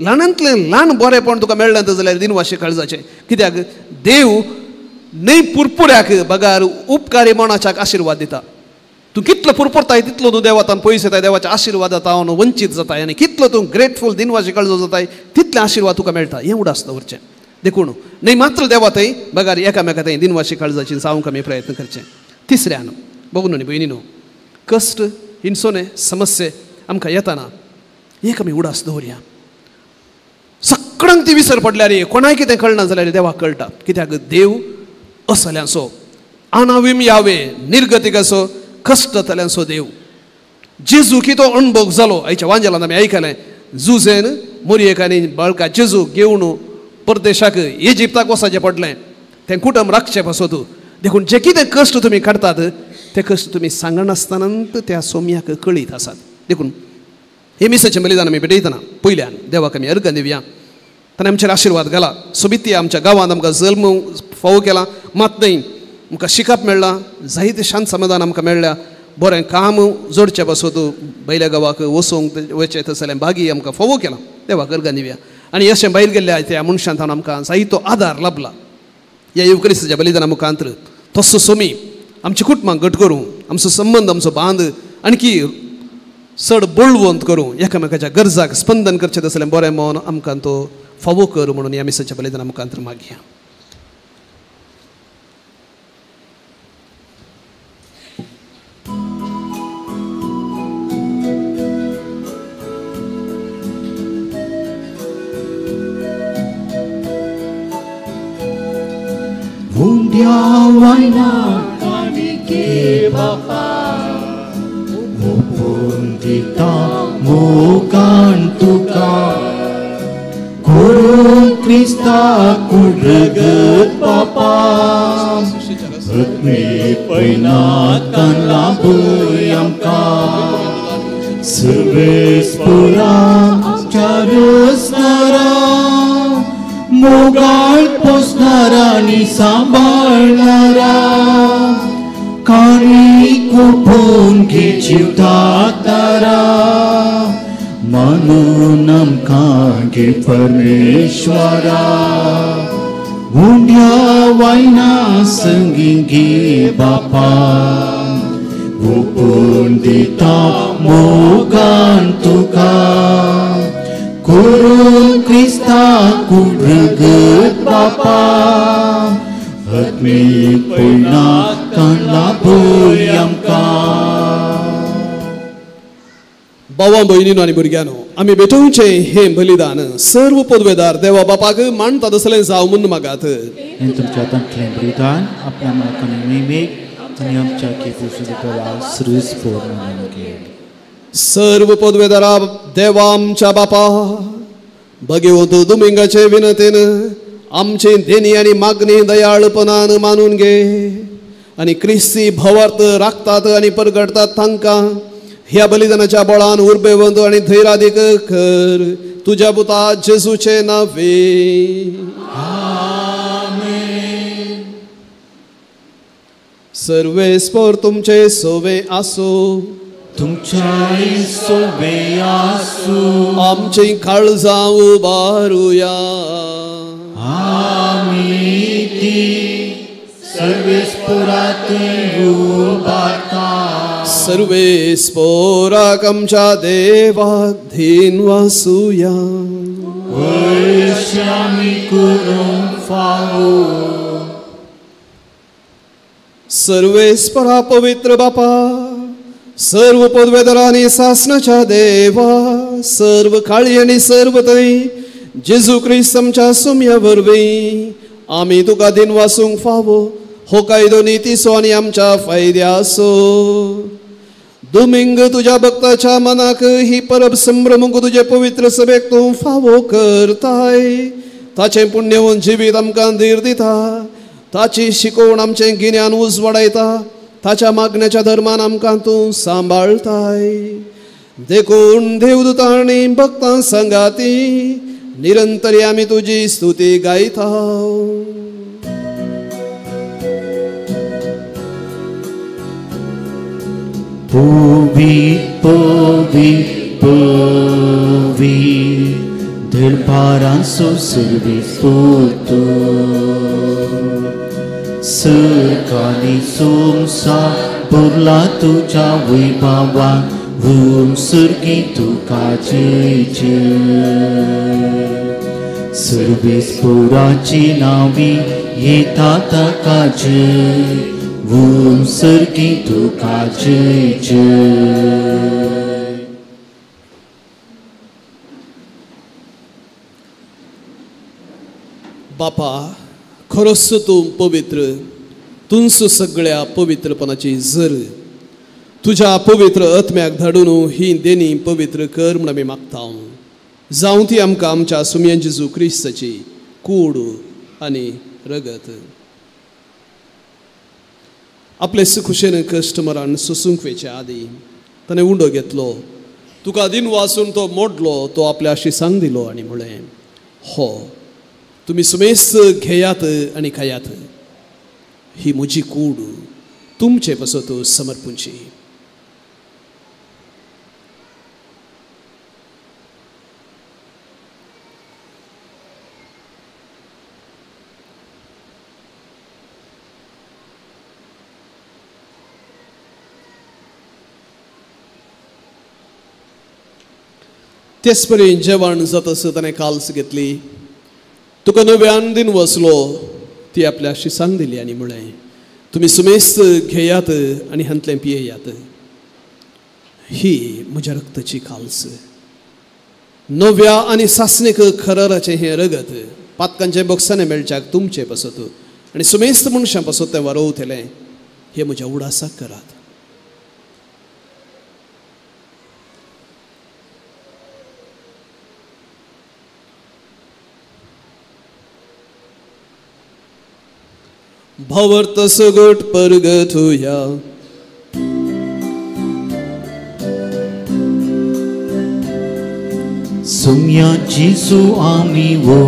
ल्हानांतलें ल्हान बरेंपण तुका मेळ्ळें जाल्यार दिनवाशे काळजाचें. कित्याक देव न्हय पुरपुऱ्याक बगार उपकारी मनाच्याक आशिर्वाद दिता. तूं कितलो पुरपुरताय तितलो तूं देवातान पयस येताय, देवाच्या आशिर्वादांत वंचीत जाताय, आनी कितलो तूं ग्रेटफूल दिनवाशी काळजो जाताय तितले आशिर्वाद तुका मेळटा. हें उडास दवरचें. देखून न्हय मात्र देवातय बगार एकामेका थंय दिनवाशी काळजाची जावंक आमी प्रयत्न करचें. तिसऱ्यान बघून न्ही भयणीनो, कश्ट हिंसोने समस्ये आमकां येताना एक आमी उडास दवरया. सगळ्यांक ती विसर पडल्यार कोणाय कितें कळना जाल्यार देवाक कळटा. कित्याक देव असल्यांचो, अनाविम यावे निर्गतिकाचो, कश्टतल्यांचो देव. जेजू कितो अणभव जालो आयच्या वांजेलांत आमी आयकलें. जुजेन मोरयेक आनी बाळका जेजू घेवन परदेशाक इजिप्ताक वचचें पडलें. तें कुटुंब राखचें पासो तूं. देखून जे कितें कश्ट तुमी काडटात ते कश्ट तुमी सांगनासतनांत त्या सोम्याक कळीत आसात. देखून हे मिसाचें बलिदान आमी पेटयतना पयल्यान देवाक आमी अर्घ दिवया. ताणें आमचेर आशिर्वाद घाला. सोबिती आमच्या गांवांत आमकां जल्म फावो केला, मात न्हय आमकां शिकप मेळ्ळां, जायतें शांत समाधान आमकां मेळ्ळ्या. बरें काम जोडचें पासो तूं भायल्या गांवाक वचूंक वचचें तसलें भागी आमकां फावो केला. देवाक अर्घ दिवया. आनी अशें भायर गेल्ल्या त्या मनशांत आमकां जायतो आदार लाभला. ह्या युक्रिस्ताच्या बलिदाना मुखांतर तसो सोमी आमच्या कुटुंबाक घट करूं, आमचो संबंद आमचो बांद आणकी चड बळवंत करूं, एकामेकाच्या गरजाक स्पंदन करचें तसलें बरें मन आमकां तो फावो कर म्हणून ह्या मिसाच्या बलिदाना मुखांतर मागया. Mogan tuka Kurung Krista kudragat Bapa Hutmi painatkan labuyam ka Service pura charus nara Mogal posnara ni sambalnara Kani kupun kiciptatara Manunam kage Parmeshwara Undya vaina sanginggi Bapa Upundita mogan tuka Kurun Krista ku greget Bapa, Hatmi poinakanlah boyamka. भावां भयणीनो आनी भुरग्यानो, आमी भेटोवचे हे बलिदान सर्व पदवेदार देवा बापाक मानता तसलें जाव म्हूण मागात. En tuमच्या तंतलें बलिदान आपल्या मनाकन नेमीक आनी आमच्या केपेसून देवा श्रेष्ठ म्हणून घे. सर्व पदवेदारा देवा आमच्या बापा, भगवंत दुमिंगाचे विनतेन आमचे देणी आनी मागणी दयाळपणान मानून घे आनी क्रिस्ती भवार्थ राखतात आनी परगडतात तांकां ह्या बलिदानाच्या बळान उर्बेवंत आनी धैर्यादीक कर तुज्या पुता जेजूचे नावे. आमेन. सर्वेस्पर तुमचे सोवे आसो, तुमच्याय सोबे आसूं. आमची काळजां उबारुया. आमी ती सर्वेस्परातून उबारता. सर्वेस्पराक आमच्या देवाक धीन वासुया. वर्षामी करूंक फावो. सर्वेस्परा पवित्र बापा, सर्व पदवेदारांनी सासनाच्या देवा, सर्व काळी आनी सर्व तरी जेजू क्रिस्त आमच्या सुम्या वरवीं आमी तुका दिन वासूंक फावो हो कायदो नितीसो आनी आमच्या फायद्यासो. दुमिंग तुज्या भक्ताच्या मनाक ही परब संभ्रमूंक तुजे पवित्र सभेक तूं फावो करताय. ताचें पुण्यवन जिवीत आमकां धीर दिता, ताची शिकोवण आमचें गिन्यान उजवाडायता, ताच्या मागण्याच्या धर्मान आमकां तूं सांबाळताय. देखून देवदूतां आनी भक्तां संगाती निरंतरी आमी तुजी स्तुती गायता. Povit, povit, povit, del paranso servis foto. Sekali sumsa burla tuja wibawa, hum surgi tu kajai. Servis puraci navi yetata kajai. Vum sergi tu kajai. बापा, खरोच तूं पवित्र, तुंच सगळ्या पवित्रपणाची झर. तुज्या पवित्र आत्म्याक धाडून ही देणी पवित्र कर म्हूण आमी मागता. जावं ती आमकां आमच्या सुमयेन जेजू क्रिस्ताची कूड आनी रगत. आपले सुखुशेन कश्ट मरण सोसूंक वेचे आदी ताणें उंडो घेतलो, तुका दिन वाचून तो मोडलो, तो आपल्या शिसांक दिलो आनी म्हळें, हो तुमी सुमेस्त घेयात आनी खायात, ही म्हजी कूड तुमचे पासत समर्पूंची. तेच परेन जेवण जातस ताणें काल्स घेतली, तुका नव्यान दिन वसलो, ती आपल्या शिसांक दिली आनी म्हळें, तुमी सुमेस्त घेयात आनी हांतलें पियेयात, ही म्हज्या रक्ताची काल्स. नव्या आनी सासणीक खराराचें हें रगत पातकांचे बॉक्सांनी मेळच्याक तुमचे पासत आनी सुमेस्त मनशां पासत तें वारोवतलें, हें म्हज्या उडासाक करात. भावार्थ सगट परगत होया. Sumya Jesu ami wo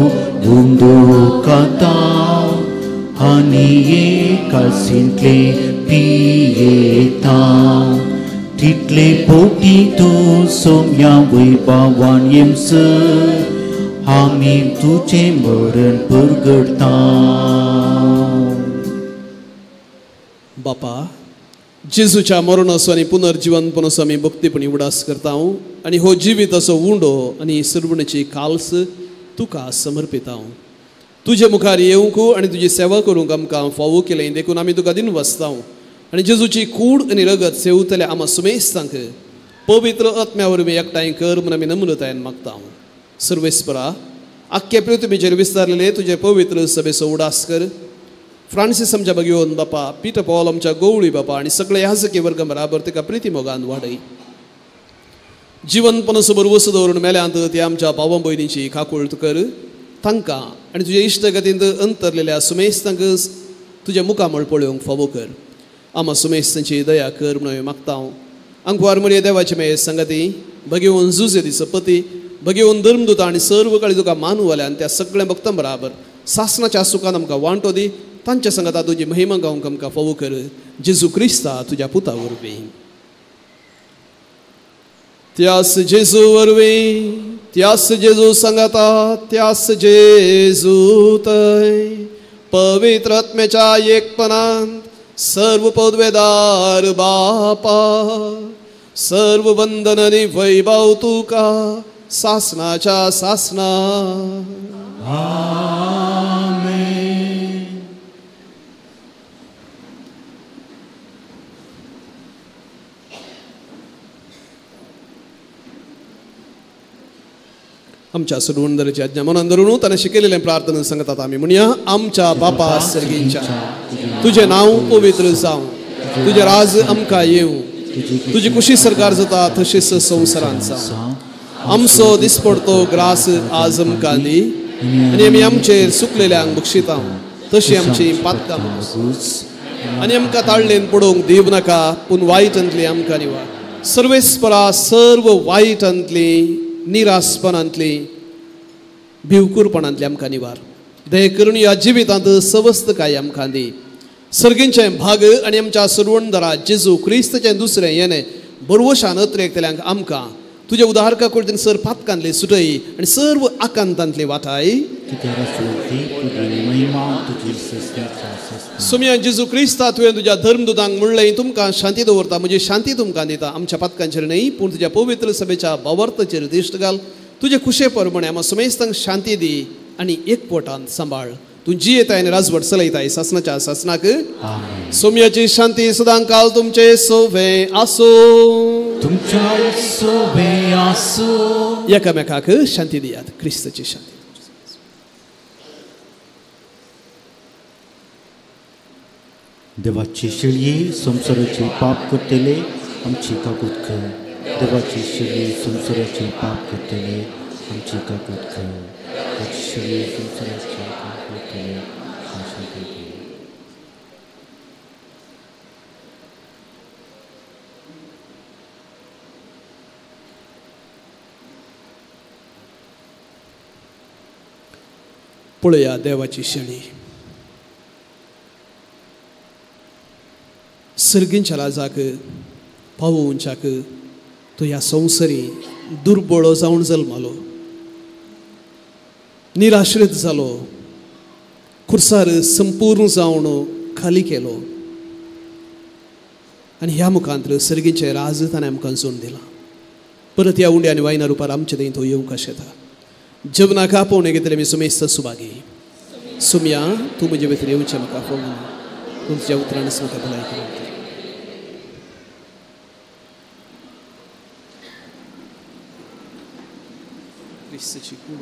wundo kata haniye kalsintle piyeta title poti tu sumya wibawan yemse ami tuce meren pergerta. बापा, जेजूच्या मरण असो आनी पुनर्जीवनपण असो आमी भक्तीपणी उडास करता आनी हो जिवीत असो उंडो आनी सरवणेची काल्स तुका समर्पिता. तुजे मुखार येवंक आनी तुजी सेवा करूंक आमकां फावो केलें देखून आमी तुका दिन वसता आनी जेजूची कूड आनी रगत सेवतले आमा सुमेस्तांक पवित्र आत्म्या वरवीं एकठांय कर म्हूण आमी नम्रतायेन मागता. सर्वेस्परा आख्खे पृथ्वीचेर विस्तारलेले तुजे पवित्र सभेचो उडास कर. फ्रांसीस आमच्या भगिवन बापा, पीटर पॉल आमच्या गोवळी बापा आनी सगळे याजकी वर्ग बराबर तिका प्रिती मोगान वाडय. जीवनपण सबोर वस दवरून मेल्यांत ती आमच्या भावा भयणीची काकूळट कर. तांकां आनी तुजे इश्टगतींत अंतरलेल्या सुमेस्तांक तुजे मुखामळ पळोवंक फावो कर. आमा सुमेस्तांची दया कर म्हणून हांवें मागता. आंकवार मरिये देवाची मेळ संगती भगिवन जुजे दिस पती भगिवन धर्मदूता आनी सर्व काळी तुका मानू वाल्यान त्या सगळ्या भक्तां बराबर सासणाच्या सुखान आमकां वांटो दी. तांच्या संगता तुजी महिमा गावंक आमकां फावो कर. जेजू क्रिस्ता तुज्या पुता वरवीं. त्यास जेजू वरवीं, त्यास जेजू संगता, त्यास जेजू थंय पवित्र आत्म्याच्या एकपणांत सर्व पदवेदार बापा, सर्व बंधन आनी वैभव तुका सासणाच्या सासणा. आमच्या सुरवंदराची आज्ञा मनान धरून ताणें शिकयलेलें प्रार्थना सांगतात आमी म्हणया. आमच्या बापा सर्गींच्या तुजें नांव पवित्र जावं, तुजें राज आमकां येवं, तुजी कुशी सरकार जाता तशीच संवसारांत जावं. आमचो दिसपडतो ग्रास आज आमकां दी आनी आमी आमचेर सुकलेल्यांक बक्षिता तशी आमची पातकां आनी आमकां ताळलेन पडोवंक दिवं नाका पूण वायटांतली आमकां निवार. सर्वेस्परा सर्व वायटांतली निरासपणांतली भिवकुरपणांतली आमकां निवार. दय करून ह्या जिवितांत सवस्थकाय आमकां दी. सर्गींचें भाग आनी आमच्या सुरवणदरा जेजू क्रिस्ताचें दुसरें येणें बरवशान अत्रेकतल्यांक आमकां तुज्या उदारका कडच्यान सर पातकांतली सुटय आनी सर्व आकांतांतली वाटाय. सुमया जेजू क्रिस्ता तुवें तुज्या धर्मदूतांक म्हणलें तुमकां शांती दवरता, म्हजी शांती तुमकां दिता. आमच्या पातकांचेर न्हय पूण तुज्या पवित्र सभेच्या भावार्थाचेर दिश्ट घाल. तुजे कुशे परमणे आमी समेस्तांक शांती दी आनी एकपोटांत सांबाळ. तूं जी येताय आनी राजवट चलयताय सासणाच्या सासणाक. सोम्याची शांती सदां काल तुमचे सोबे आसो. एकामेकाक शांती दियात. क्रिस्ताची शांती. देवाची शेळये संसाराचे पाप करतले आमची काकूत कर. देवाची शेळये संसाराचे पाप करतले आमची काकूत कर. देवाची शेळये संसाराचे पाप करतले आमची काकूत कर. पळया देवाची शेळी. सर्गींच्या राजाक पावो उंचाक तो ह्या संवसारी दुर्बळ जावन जल्मालो, निराश्रीत जालो, खुर्सार संपूर्ण जावन खाली केलो आनी ह्या मुखांतर सर्गींचे राज ताणें आमकां जोड दिला. परत ह्या उंड्या आनी वायना रुपार आमचे थंय तो येवंक आशेता. जवनाक आपोवणे घेतले मी सुमेस्त सुभागी. सुमया तूं म्हजे भितर येवचें म्हाका फोन तुमच्या उतरानच म्हाका भलायकी मेळटा. क्रिस्ताची कूड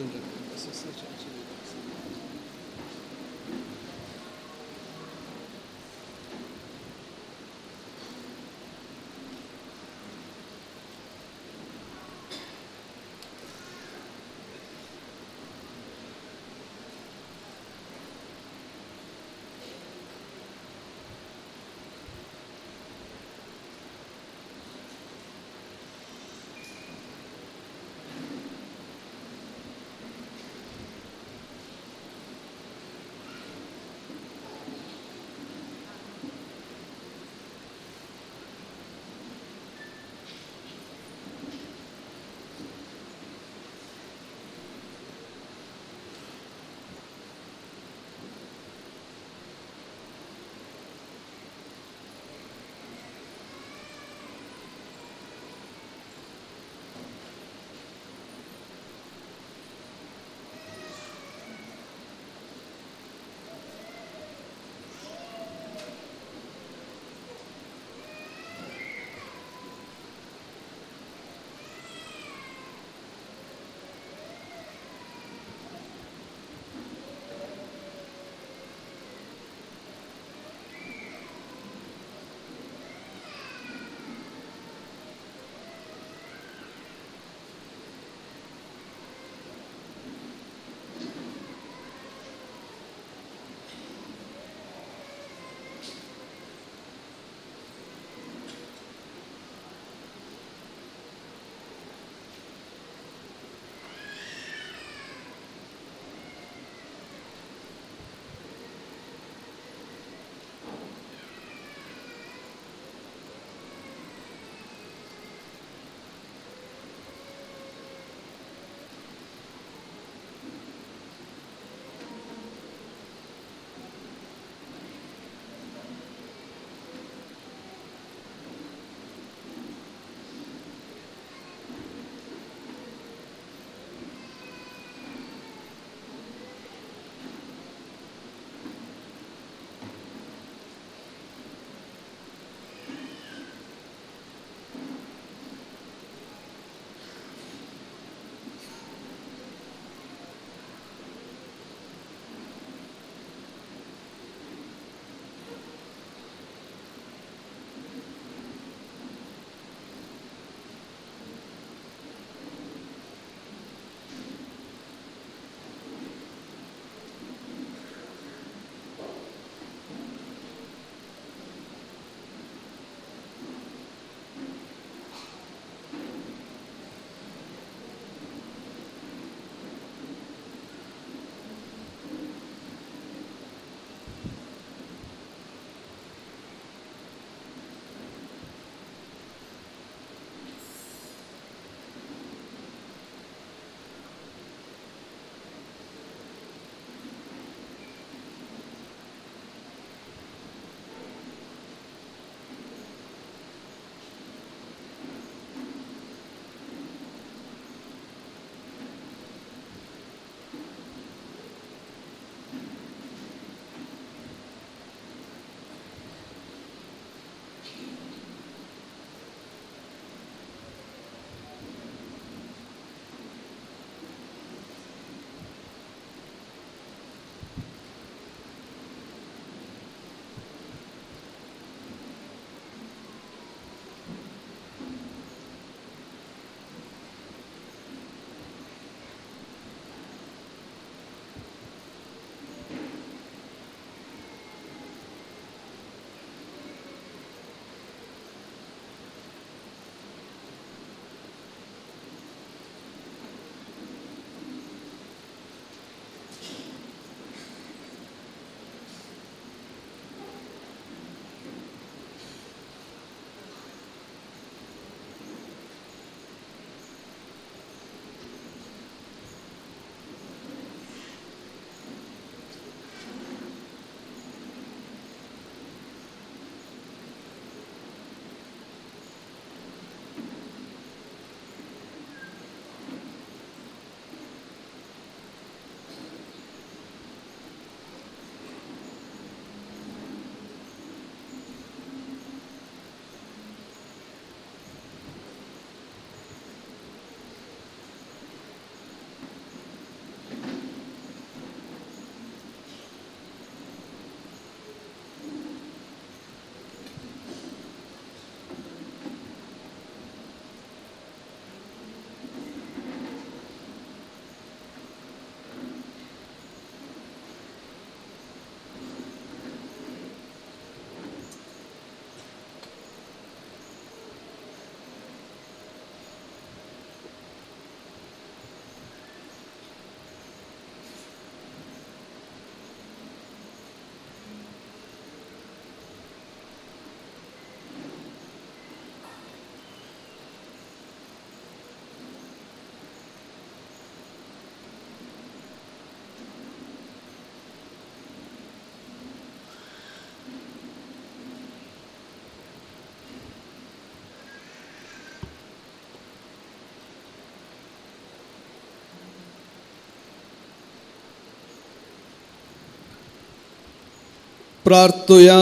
प्रार्थोया.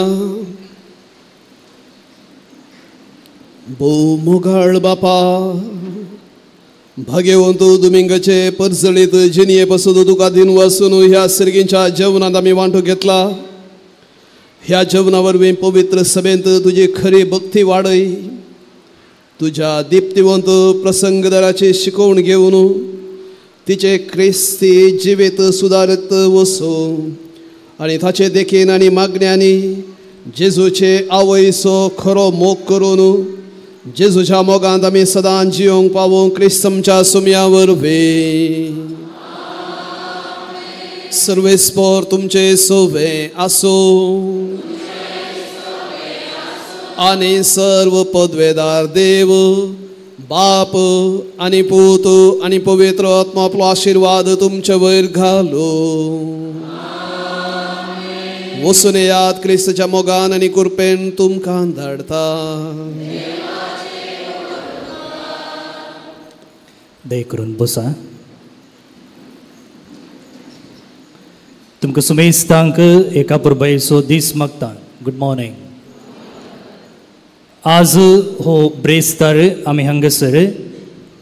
मोगाळ बापा भाग्यवंत दुमिंगाचे परजळीत जिनिये पासून तुका दिन वासून ह्या सर्गींच्या जेवणात आम्ही वांटो घेतला. ह्या जेवणावर पवित्र सभेंत तुझी खरी भक्ती वाडय. तुझ्या दीप्तिवंत प्रसंगदाराचे शिकवण घेवन तिचे क्रिस्ती जिवीत सुदारत वसो आणि ताचे देखीन आनी मागण्यांनी जेजूचे आवयसो खरो मोग करून जेजूच्या मोगांत आमी सदां जियोंक पावोंक क्रिस्तमच्या सुमयावर वे. सर्वेस्पर तुमचे सोवे आसो आणि सर्व पदवेदार देव बाप आणि पूत आणि पवित्र आत्मा आपलो आशीर्वाद तुमच्या वयर घालो. वसून यात क्रिस्तच्या मोगान आणि कृपेन तुमकां धाडता. दय करून बसा. तुमकां सुमेस्तांक एका पुरबायेचो दीस मागता. Good morning. आज हो ब्रेस्तार आमी हांगासर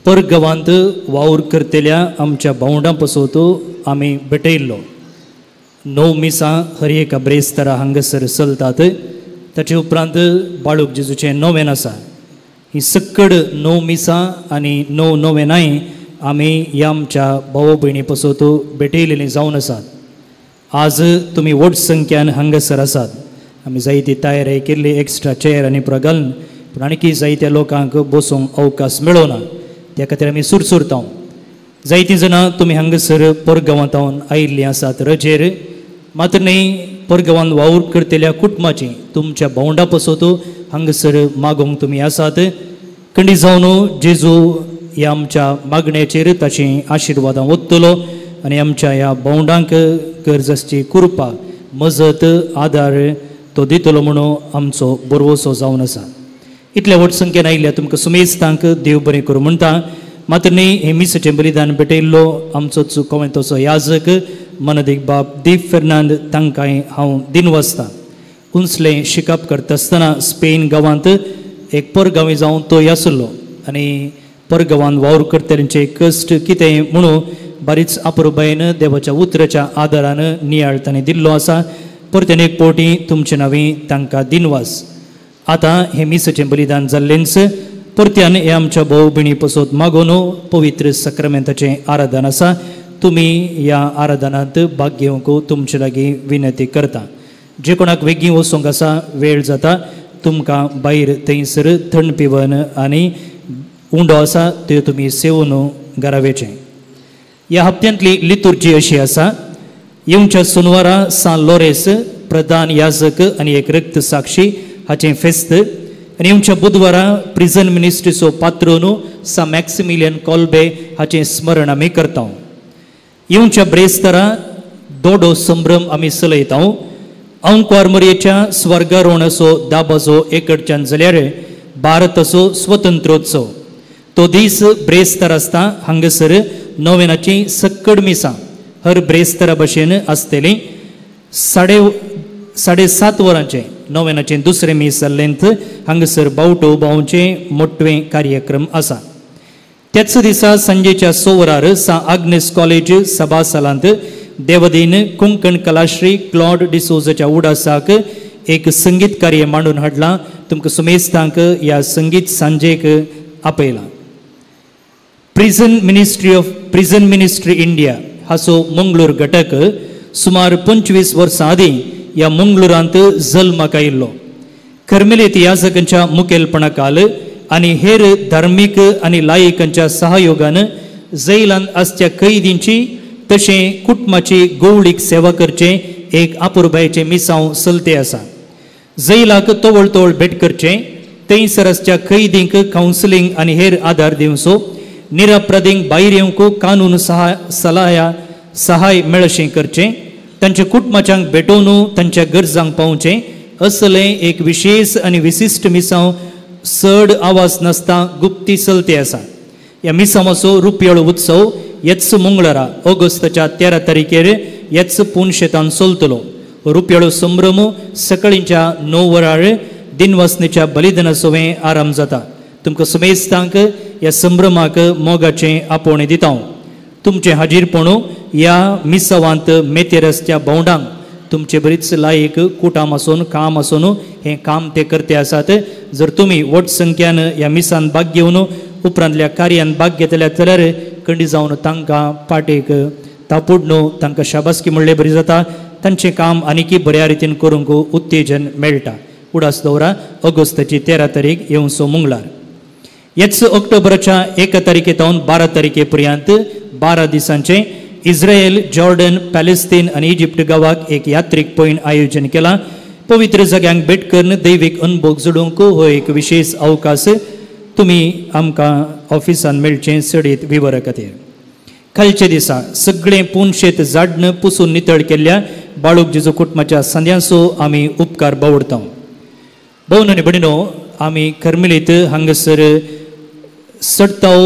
परगांवांत वावर करतल्या आमच्या भावंडां पासत आमी भेटयल्लो. 9 मिसां हर एका ब्रेस्तारा हांगासर चलतात. ताचे उपरांत बाळूक जेजूचें नोवेन आसा. ही सक्कड 9 मिसां आनी 9 नोवेनाय आमी ह्या आमच्या भाव भयणी पासत भेटयलेलीं जावन आसात. आज तुमी व्हड संख्यान हांगासर आसात. आमी जायती तयारी केल्ली एक्स्ट्रा चेअर आनी पुरो घालून, पूण आणखी जायत्या लोकांक बसूंक अवकाश मेळना. त्या खातीर आमी सुरसुरता. जायतीं जाणां तुमी हांगासर परगांवांतावन आयिल्लीं आसात रजेर. मात्र न्ही परगांवांत वावर करतल्या कुटुंबाची तुमच्या भावंडा पासत हांगासर मागोंक तुमी आसात. खंडी जावन जेजू ह्या आमच्या मागण्याचेर ताची आशिर्वादां ओत्तलो आनी आमच्या ह्या भावंडांक गरजेची कृपा मजत आदार तो दितलो म्हणून आमचो बरवसो जावन आसा. इतल्या व्हड संख्येन आयिल्ल्या तुमकां सुमेस्तांक देव बरें करूं म्हणटा. मात्र न्ही हे मिसाचें बलिदान भेटयल्लो आमचोच कोमेंतोचो याजक मनदीक बाब दीप फेर्नांद तांकांय हांव दिनवासतां. उंचलें शिकप करता आसतना स्पेन गांवांत एक परगांवी जावन तो आसलो आनी परगांवांत वावर करतल्यांचे कश्ट कितें म्हणून बरीच अपुरबायेन देवाच्या उतराच्या आदारान नियाळ ताणें दिल्लो आसा. परतेन एक पोटी तुमचे नांवी तांकां दिनवास. आतां हे मिसाचें बलिदान जाल्लेंच परत्यान हे आमच्या भाव भयणी पासत मागोन पवित्र सक्रामेंताचें आराधन आसा. तुमी ह्या आराधनांत भाग घेवंक तुमचे लागीं विनंती करता. जे कोणाक वेगळी वचोंक आसा वेळ जाता तुमकां भायर थंयसर थंड पिवन आनी उंडो आसा त्यो तुमी सेवन घरावेचें. ह्या हप्त्यांतली लितुर्जी अशी आसा. येवच्या सोनवारा सान लोरेस प्रधान याजक आनी एक रक्त साक्षी हाचें फेस्त. आनी येवच्या बुधवारा प्रिजन मिनिस्ट्रीचो पात्रोन सा मॅक्सिमिलियन कॉल्बे हाचें स्मरण आमी करता. येवच्या ब्रेस्तारा दोडो संभ्रम आमी चलयता. अंकवारमरयेच्या स्वर्गारोहणाचो दाबाजो एक कडच्यान जाल्यार भारताचो स्वतंत्रोत्सव. तो दीस ब्रेस्तार आसता हांगासर नोवेनाची सक्कड मिसां हर ब्रेस्तारा भशेन आसतली. 7:30 वरांचे नोवेनाचें दुसरें मीस जाल्लेंत हांगासर बावटो बावचें मोठवें कार्यक्रम आसा. त्याच दिसा सांजेच्या 6 वरार सा आग्नेस कॉलेज सभासालांत देवदीन कोंकण कलाश्री क्लॉड डिसोजाच्या उडासाक एक संगीत कार्य मांडून हाडलां. तुमकां सुमेस्तांक ह्या संगीत सांजेक आपयलां. प्रिजन मिनिस्ट्री इंडिया हाचो मंगळूर घटक सुमार 25 वर्सां आदीं ह्या मंगळुरांत जल्माक आयिल्लो. कर्मेलीत याजकांच्या मुखेलपणाखाल आनी हेर धार्मीक आनी लायिकांच्या सहयोगान जैलांत आसच्या कैदींची तशें कुटुंबाची गवळीक सेवा करचें एक अपुरबायेचें मिसांव चलतें आसा. जैलाक तवळ तवळ भेट करचें, थंयसर आसच्या कैदींक कावन्सिलींग आनी हेर आदार दिवचो, निरपराधींक भायर येवंक कानून सहाय मेळशें करचें, तांच्या कुटुंबाच्यांक भेटोवन तांच्या गरजांक पावचें असलें एक विशेष आनी विशिश्ट मिसांव चड आवाज नासता गुप्ती चलतें आसा. ह्या मिसांवाचो रुपयाळो उत्सव ह्याच मंगळारा ऑगस्टाच्या 13 तारखेर ह्याच पुनशेतान चलतलो. रुपयाळो संभ्रम सकाळींच्या 9 वरार दिनवासनेच्या बलिदाना सोवें आराम जाता. तुमकां समेस्तांक ह्या संभ्रमाक मोगाचें आपोवणें दिता. तुमचें हाजीरपणू ह्या मिसावांत मेते रस्त्या भोंवडांक तुमचे बरीच लायक कुटाम आसून काम आसून हें काम ते करते आसात. जर तुमी व्हड संख्यान ह्या मिसान भाग घेवन उपरांतल्या कार्यान भाग घेतल्या जाल्यार खंडी जावन तांकां पाटेक तापुडनो तांकां शाबासकी म्हणलें बरी जाता. तांचें काम आनीकय बऱ्या रितीन करूंक उत्तेजन मेळटा. उडास दवरा ऑगस्टाची 13 तारीख येवचो मंगळार. ह्याच ऑक्टोबराच्या 1 तारखेतावन 12 तारखे पर्यंत 12 दिसांचे इस्रायल, जॉर्डन, पॅलेस्तीन आनी इजिप्त गांवाक एक यात्रीक पयण आयोजन केलां. पवित्र जाग्यांक भेट करून दैवीक अनुभव जोडूंक हो एक विशेष अवकाश. तुमी आमकां ऑफिसान मेळचें सडीत विवरा खातीर. खालचे दिसा सगळें पुनशेत झाडन पुसून नितळ केल्ल्या बाळूक जेजू कुटुंबाच्या संद्यासो आमी उपकार बावडता. भोवन आनी भयणीनो, आमी कर्मेलीत हांगासर सडताव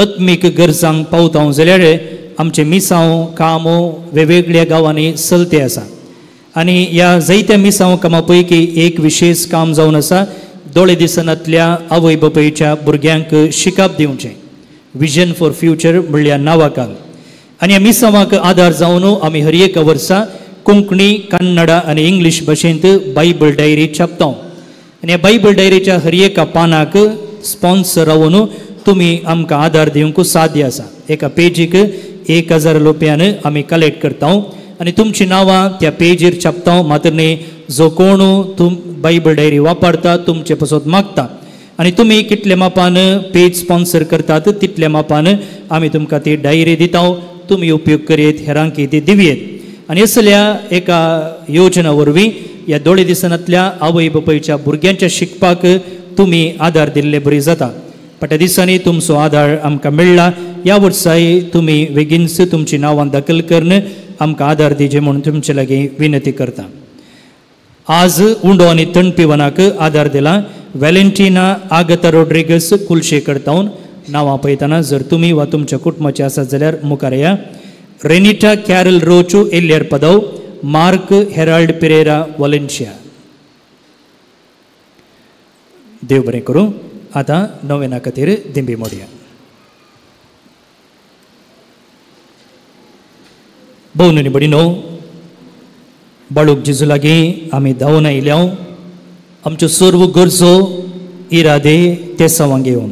आत्मीक गरजांक पावता जाल्यार आमचे मिसांव काम वेगवेगळ्या गांवांनी चलते आसा. आनी ह्या जायत्या मिसांव कामा पैकी एक विशेष काम जावन आसा दोळे दिसनांतल्या आवय बापायच्या भुरग्यांक शिकाप दिवचें. विजन फॉर फ्युचर म्हणल्या नांवाखाल. आनी ह्या मिसांवाक आदार जावन आमी हर एका वर्सा कोंकणी, कन्नडा आनी इंग्लीश भाशेंत बायबल डायरी छापता. आनी ह्या बायबल डायरीच्या हर एका पानाक स्पॉन्सर रावन तुमी आमकां आदार दिवंक साध्य आसा. एका पेजीक 1000 रुपयान आमी कलेक्ट करता आनी तुमची नांवां त्या पेजीर छापता. मात्र न्ही, जो कोण बायबल डायरी वापरता तुमचे पासत मागता आनी तुमी कितल्या मापान पेज स्पॉन्सर करतात तितल्या मापान आमी तुमकां ती डायरी दिता. तुमी उपयोग करीत, हेरांकी ती दिवयेत. आनी असल्या एका योजना वरवीं ह्या दोळे दिसनांतल्या आवय बापायच्या भुरग्यांच्या शिकपाक तुमी आदार दिल्ले बरी जाता. फाटल्या दिसांनी तुमचो आदार आमकां मेळ्ळा. ह्या वर्साय तुमी बेगीनच तुमची नांवां दाखल करून आमकां आदार दिजे म्हणून तुमचे लागीं विनंती करता. आज उंडो आनी तणपिवनाक आदार दिला व्हॅलेंटिना आगता रोड्रिगस कुलशेकर तावन. नांवां पळयतना जर तुमी वा तुमच्या कुटुंबाचे आसात जाल्यार मुखार या. रेनिटा कॅरल रोचू एल्लियर पदव, मार्क हेराल्ड पेरेरा वॉलेन्शिया. देव बरें करूं. आतां नोवेना खातीर दिंबी मोडया. भोवन आनी भयणीनो, बाळूक जेजू लागीं आमी धांवन आयल्या. आमच्यो सर्व गरजो इरादे ते सवां घेवन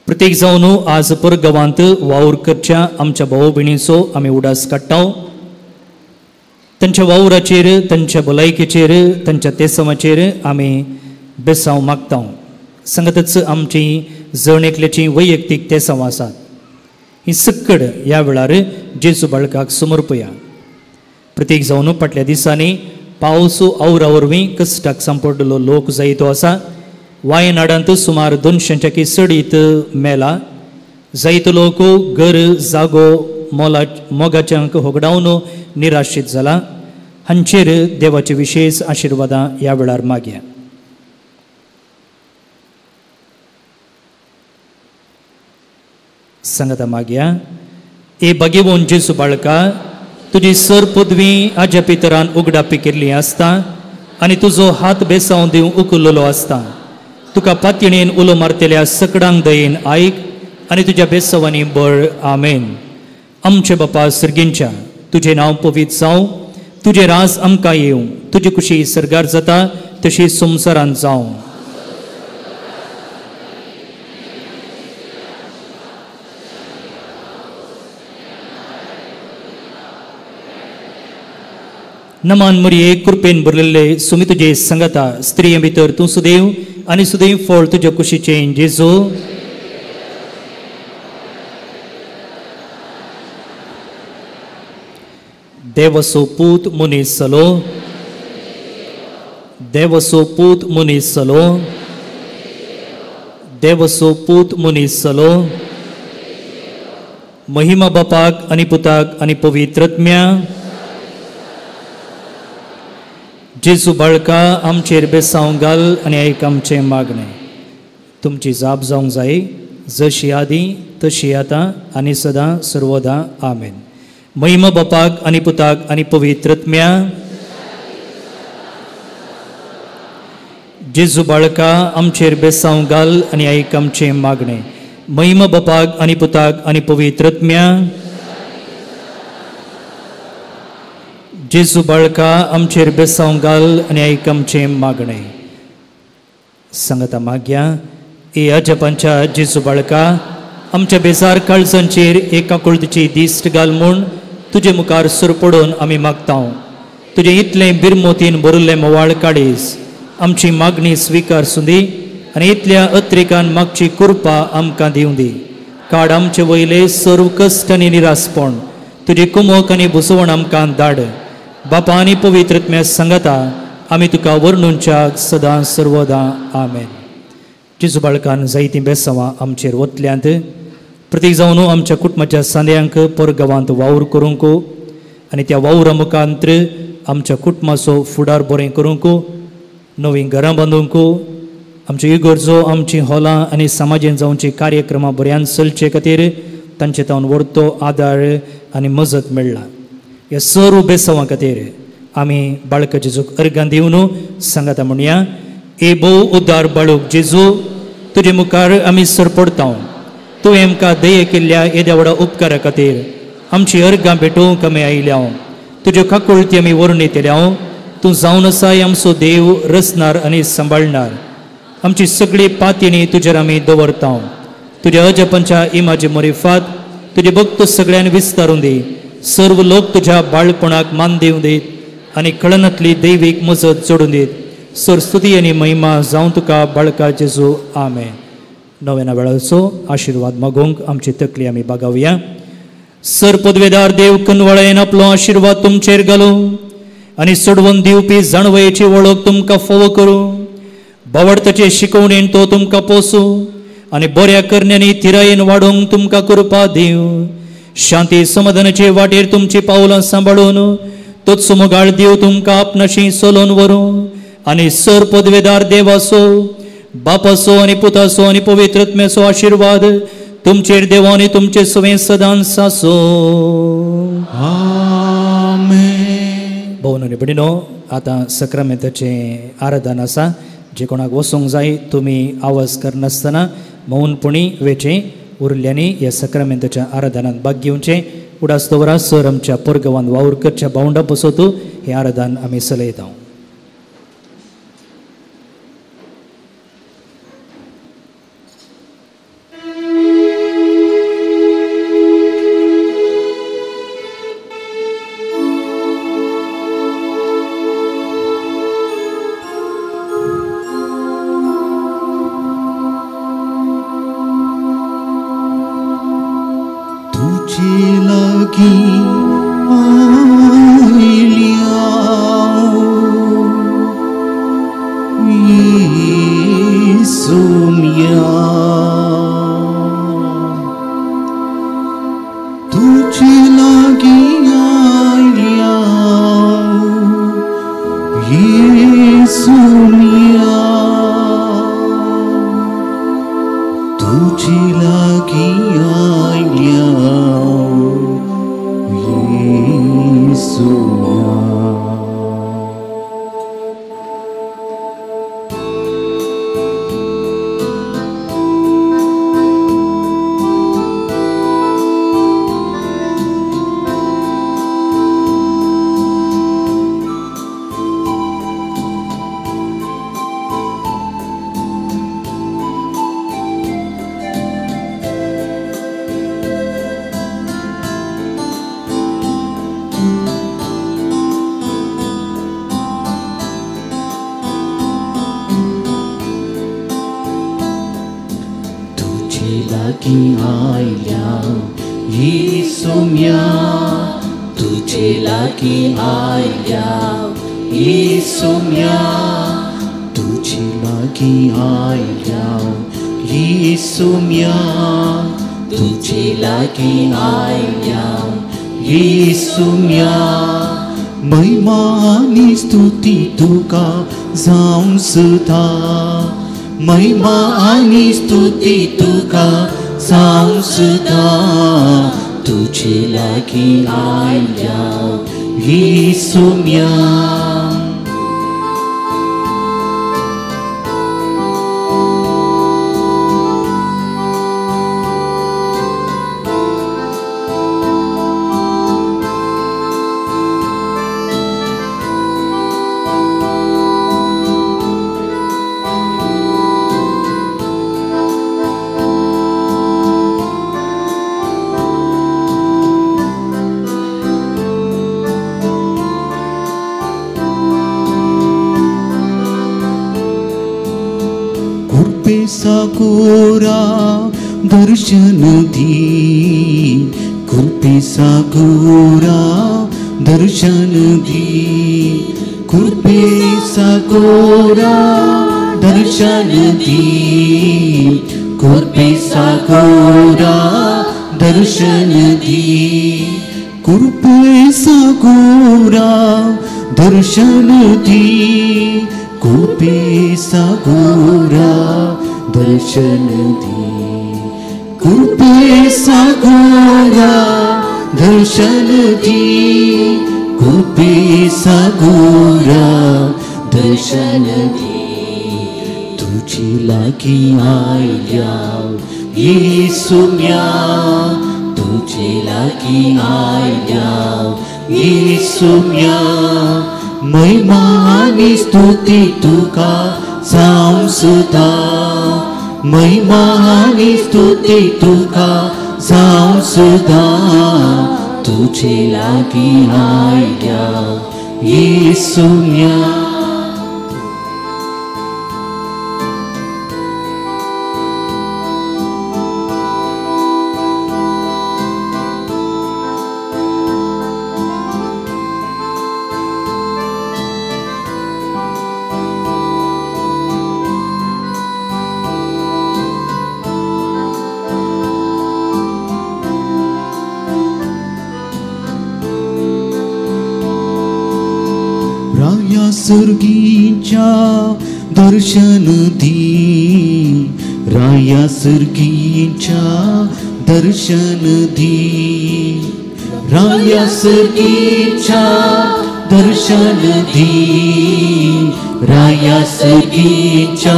प्रत्येक जावन आज परगांवांत वावर करच्या आमच्या भाव भयणीचो आमी उडास काडटा. तांच्या वावराचेर, तांच्या भलायकेचेर, तांच्या तेसवाचेर आमी बेसांव मागता. सांगतच आमची जण एकल्याची वैयक्तीक तेसांव आसात. ही सक्कड ह्या वेळार जेजू बाळकाक समर्पया. प्रत्येक जावन फाटल्या दिसांनी पावस आवरा वरवीं कश्टाक सांपडलेलो लोक जायतो आसा. वायनाडांत सुमार 200च्या सडीत मेला. जायतो लोक घर, जागो, मोगाच्यांक होगडावन निराशीत जाला. हांचेर देवाचे विशेष आशिर्वादां ह्या वेळार मागया. सांगता मागया. ए भाग्यवान जेजू बाळका, तुजी सर पदवी आज्या पितरान उगडापी केल्ली आसता आनी तुजो हात बेसांव दिवंक उखललो आसता. तुका पातयेन उलो मारतेल्या सकडांक दयेन आयक आनी तुज्या बेसांवांनी बळ. आमेन. आमचे बापा सर्गींच्या, तुजें नांव पवित्र जावं. तुजें राज आमकां येवं. तुजी कुशी सर्गार जाता तशी संवसारांत जावं. नमान मरिये, कृपेन भरलेले सुमी तुजे संगता स्त्रिये भितर तूं सुदैव आनी सुदैव फळ तुज्या कुशीचें जेजू. देवसो पूत मनीस जालो. देवसो पूत मनीस जालो. देवसो पूत मनीस जालो. महिमा बापाक आनी पुताक आनी पवित्रत्म्या. जेजू बाळका, आमचेर बेसांव घाल आनी आयक आमचें मागणें. तुमची जाप जावंक जाय, जशी आदी तशी आतां आनी सदां सर्वदा. आमेन. महिमा बापाक आनी पुताक आनी पवित्रत्म्या. जेजू बाळका आमचेर बेसांव घाल आनी आयक आमचें मागणें. महिमा बापाक आनी पुताक आनी पवित्रत्म्या. जेजू बाळका आमचेर बेसांव घाल आनी आयक आमचें मागणें. सांगता मागया. ए अजपांच्या जेजू बाळका आमच्या बेजार काळजांचेर एका कुळतीची दिश्ट घाल म्हूण तुजे मुखार सूर पडून आमी मागता. तुजें इतलें बिरमोतीन भरिल्लें मोवाळ काडीस आमची मागणी स्विकार सुदी आनी इतल्या अत्रेकान मागची कृपा आमकां दिवं दी. काड आमचे वयले सर्व कश्ट आनी निरासपण तुजी कुमोक आनी बुसवण आमकां धाड. बापा आनी पवित्रत्म्या सांगता आमी तुका वर्णुंच्याक सदां सर्वदां आमेन. जेजू बाळकान जायतीं बेसांवां आमचेर वतल्यांत. प्रत्येक जावन आमच्या कुटुंबाच्या सांद्यांक परगांवांत वावर करूंक आनी त्या वावरा मुखांत्र आमच्या कुटुंबाचो फुडार बरें करूंक, नवीं घरां बांदूंक, आमच्यो इगर्जो आमची हॉलां आनी समाजीन जावची कार्यक्रमां बऱ्यान चलचे खातीर तांचे तावन व्हरतो आदार आनी मजत मेळ्ळा. ह्या सर्व बेसांवां खातीर आमी बाळका जेजूक अर्गां दिवन सांगता म्हणया. ए भोव उद्दार बाळूक जेजू तुजे मुखार आमी सरपडता. तुवें आमकां दये केल्ल्या येद्या व्हडा उपकारा खातीर आमची अर्गां भेटोवंक आमी आयल्या. तुज्यो काकुळटी आमी वर्णितल्या. तूं जावन आसाय आमचो देव, रचणार आनी सांबाळणार. आमची सगळी पातयेणी तुजेर आमी दवरता. तुज्या अजपांच्या इमाचे मोरिफात तुजे भक्त सगळ्यांक विस्तारून दी. सर्व लोक तुज्या बाळपणाक मान दिवं दीत आनी कळनातली दैवीक मजत जोडून दीत. सरस्तुती आनी महिमा जावं तुका बाळका जेजू आमेन. नव्या वेळाचो आशिर्वाद मागोवंक आमची तकली आमी बागावया. सर पदवेदार देव कनवळेन आपलो आशिर्वाद तुमचेर घालूं आनी सोडवून दिवपी जाणवयेची वळख तुमकां फोव करूं. बावडताचे शिकवणेन तो तुमकां पोसूं आनी बऱ्या करण्यांनी तिरायेन वाडोवंक तुमकां कृपा दिवं. शांती समाधानाचे वाटेर तुमची पावलां सांबाळून तोच मोगाळ देव तुमकां आपणाशी सोलोवन व्हरूं आनी सर पदवेदार देवाचो, बापाचो आनी पुताचो आनी पवित्रत्म्याचो आशिर्वाद तुमचेर देवा आनी तुमचे सवें सदांच आसो. भोवन आनी भयणीनो, आतां सक्रामेंताचें आराधन आसा. जे कोणाक वचूंक जाय तुमी आवाज करनासतना मौनपणी वेचें. उरल्यांनी ह्या सक्रामेंताच्या आराधनांत भाग घेवचें. उडास दवरा. सर आमच्या परगांवांत वावर करच्या भावंडा बसोत हें आराधन आमी चलयता. महिमा आनी स्तुती तुका जावं सुदा तुझे लागी आयल्या येसुम्या सागोरा दर्शन दी कृपे सागोरा दर्शन दी कृपे सागोरा दर्शन दी कृपे सागोरा दर्शन दी कृपे सागोरा दर्शन दी कृपे सागोरा दर्शन दी कृपे सागोरा दर्शन दी कृपे सागोरा दर्शन दी तुझी लागी आयल्या येसुम्या तुझे लागी आयल्या येसुम्या महिमा आणि स्तुती तुका जावं सुद्धा महिमा आणि स्तुती तुका जावं सुद्धा तुझे लागी आयल्या येसुम्या सर्गीच्या दर्शन दी राया सर्गीच्या दर्शन दी राया सर्गीच्या दर्शन दी राया सर्गीच्या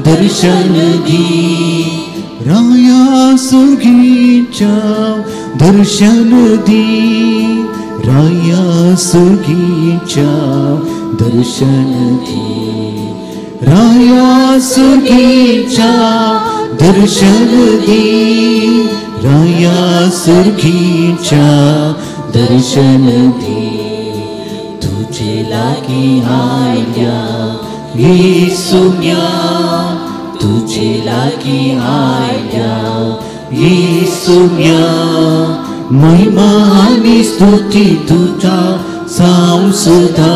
दर्शन दी राया सर्गीच्या दर्शन दी राया सर्गीच्या दर्शन दी राया सर्गीच्या दर्शन दी राया सर्गीच्या दर्शन दी तुझे लागी आयल्या येसुम्या तुझे लागी आयल्या येसुम्या महिमा आणि स्तुती तुझा जावं सुद्धा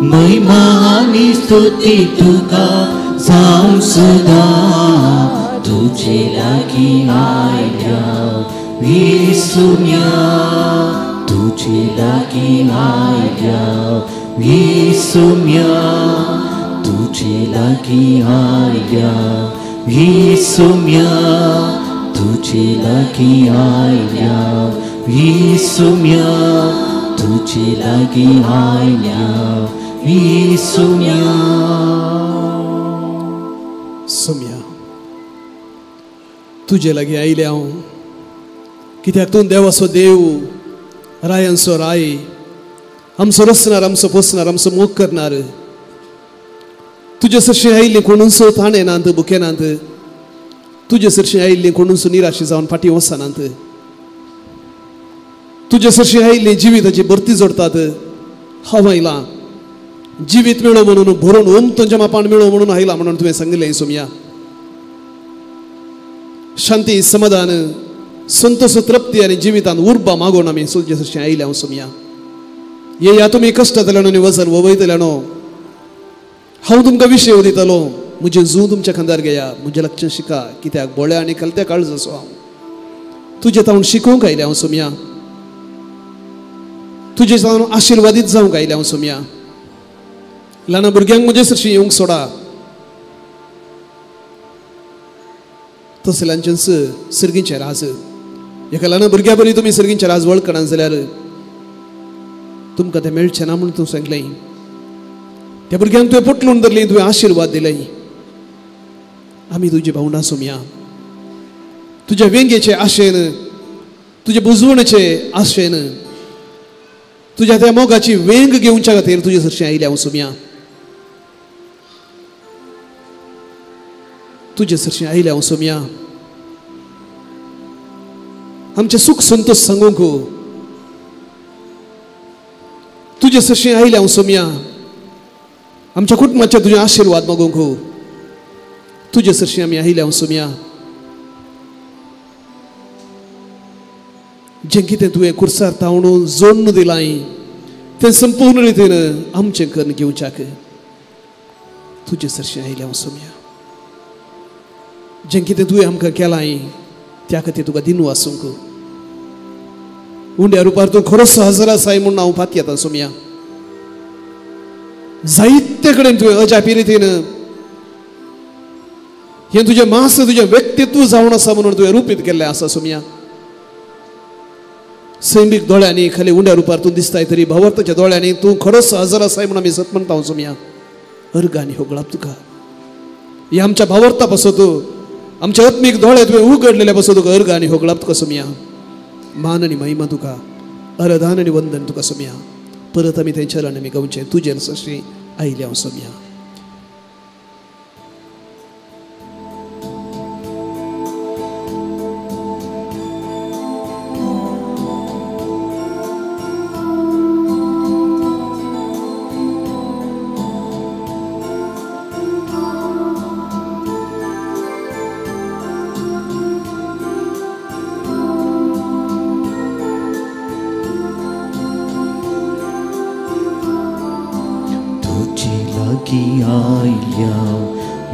महिमा आणि स्तुती तुका जावं सुद्धा तुझे लागी आयल्या येसुम्या तुझे लागी आयल्या येसुम्या तुझे लागी आयल्या येसुम्या तुझे लागी आयल्या येसुम्या तुझे लागी आयल्या येसुम्या सुम्या तुझे लागी आयल्या हांव कित्याक तूं देवाचो देव रायांचो राय आमचो रचणार आमचो पोसणार आमचो मोग करणार तुजे सरशी आयिल्लीं कोणूच ताणेनात बुकेनात तुजे सरशी आयिल्लीं कोणूच निराशी जावन फाटीं वचनात तुजे सरशी आयिल्लीं जिविताची भरती जोडतात हांव आयलां जिवीत मेळो म्हणून भरून ओम तुमच्या मापान मेळो म्हणून आयलां म्हणून तुवें सांगिल्लें सुम्या शांती समाधान संतोष तृप्ती आनी जिवितांत उर्बा मागून आमी तुजे सरशी आयल्या हांव सुम्या ये या तुमी कश्टांतल्यान आनी वचन ववयतल्यान हांव तुमकां विशय दितलो म्हजें जू तुमच्या खांदार घेया म्हजें लक्ष शिका कित्याक बोळ्या आनी कलत्या काळज असो हांव तुजे तावन शिकोवंक आयलें हांव सुम्या तुजे तावन आशिर्वादीत जावंक आयलें हांव सुम्या ल्हान भुरग्यांक म्हजे सरशी येवंक सोडा तसल्यांचे सर्गीचे राज एका ल्हान भुरग्या बरी तुमी सर्गींच्या राज वळखना जाल्यार तुमकां तें मेळचें ना म्हणून तूं सांगलें. त्या भुरग्यांक तुवें पटलून धरली, तुवें आशिर्वाद दिले. आमी तुजी भावंडां सोमया, तुज्या वेंगेचे आशेन, तुजे बुजवणेचे आशेन, तुज्या त्या मोगाची वेंग घेवच्या खातीर तुजे सरशें आयले हांव सोमया. तुजे सरशें आयले हांव सोमया. आमचे सुख संतोष सांगूंक तुजे सरशें आयले हांव सोमया. आमच्या कुटुंबाचे तुजे आशिर्वाद मागूंक तुजे सरशें आमी आयले हांव सोमया. जें कितें तुवें कुर्सार तावणून जोडून दिलां तें संपूर्ण रितीन आमचें करून घेवच्याक तुजे सरशें आयले हांव सोमया. जें कितें तुवें आमकां केलां त्या खातीर तुका दिनू आसूंक. उंड्या रुपार तूं खरोच हजर आसाय म्हणून हांव फाती येता सोमया. जायते कडेन तुवें अजापी रितीन हें तुजें मास तुजें व्यक्तित्व जावन आसा म्हणून तुवें रुपीत केल्लें आसा सोमया. सैमीक दोळ्यांनी खाली उंड्या रुपार तूं दिसताय तरी भावार्थाच्या दोळ्यांनी तूं खरोच हजर आसाय म्हणून आमी सत म्हणटा हांव सोमया. अर्गांनी होगळाप तुका. हे आमच्या भावार्था पासो तूं आमच्या आत्मीक दोळे तुवें उगडलेले पासो तुका अर्गांनी होगळाप तुका सोमया. मान आनी महिमा तुका, अरदान आनी वंदन तुका सोमया. परत आमी थंय चरण आमी गावचें तुजेर सरशी आयले हांव सोमया.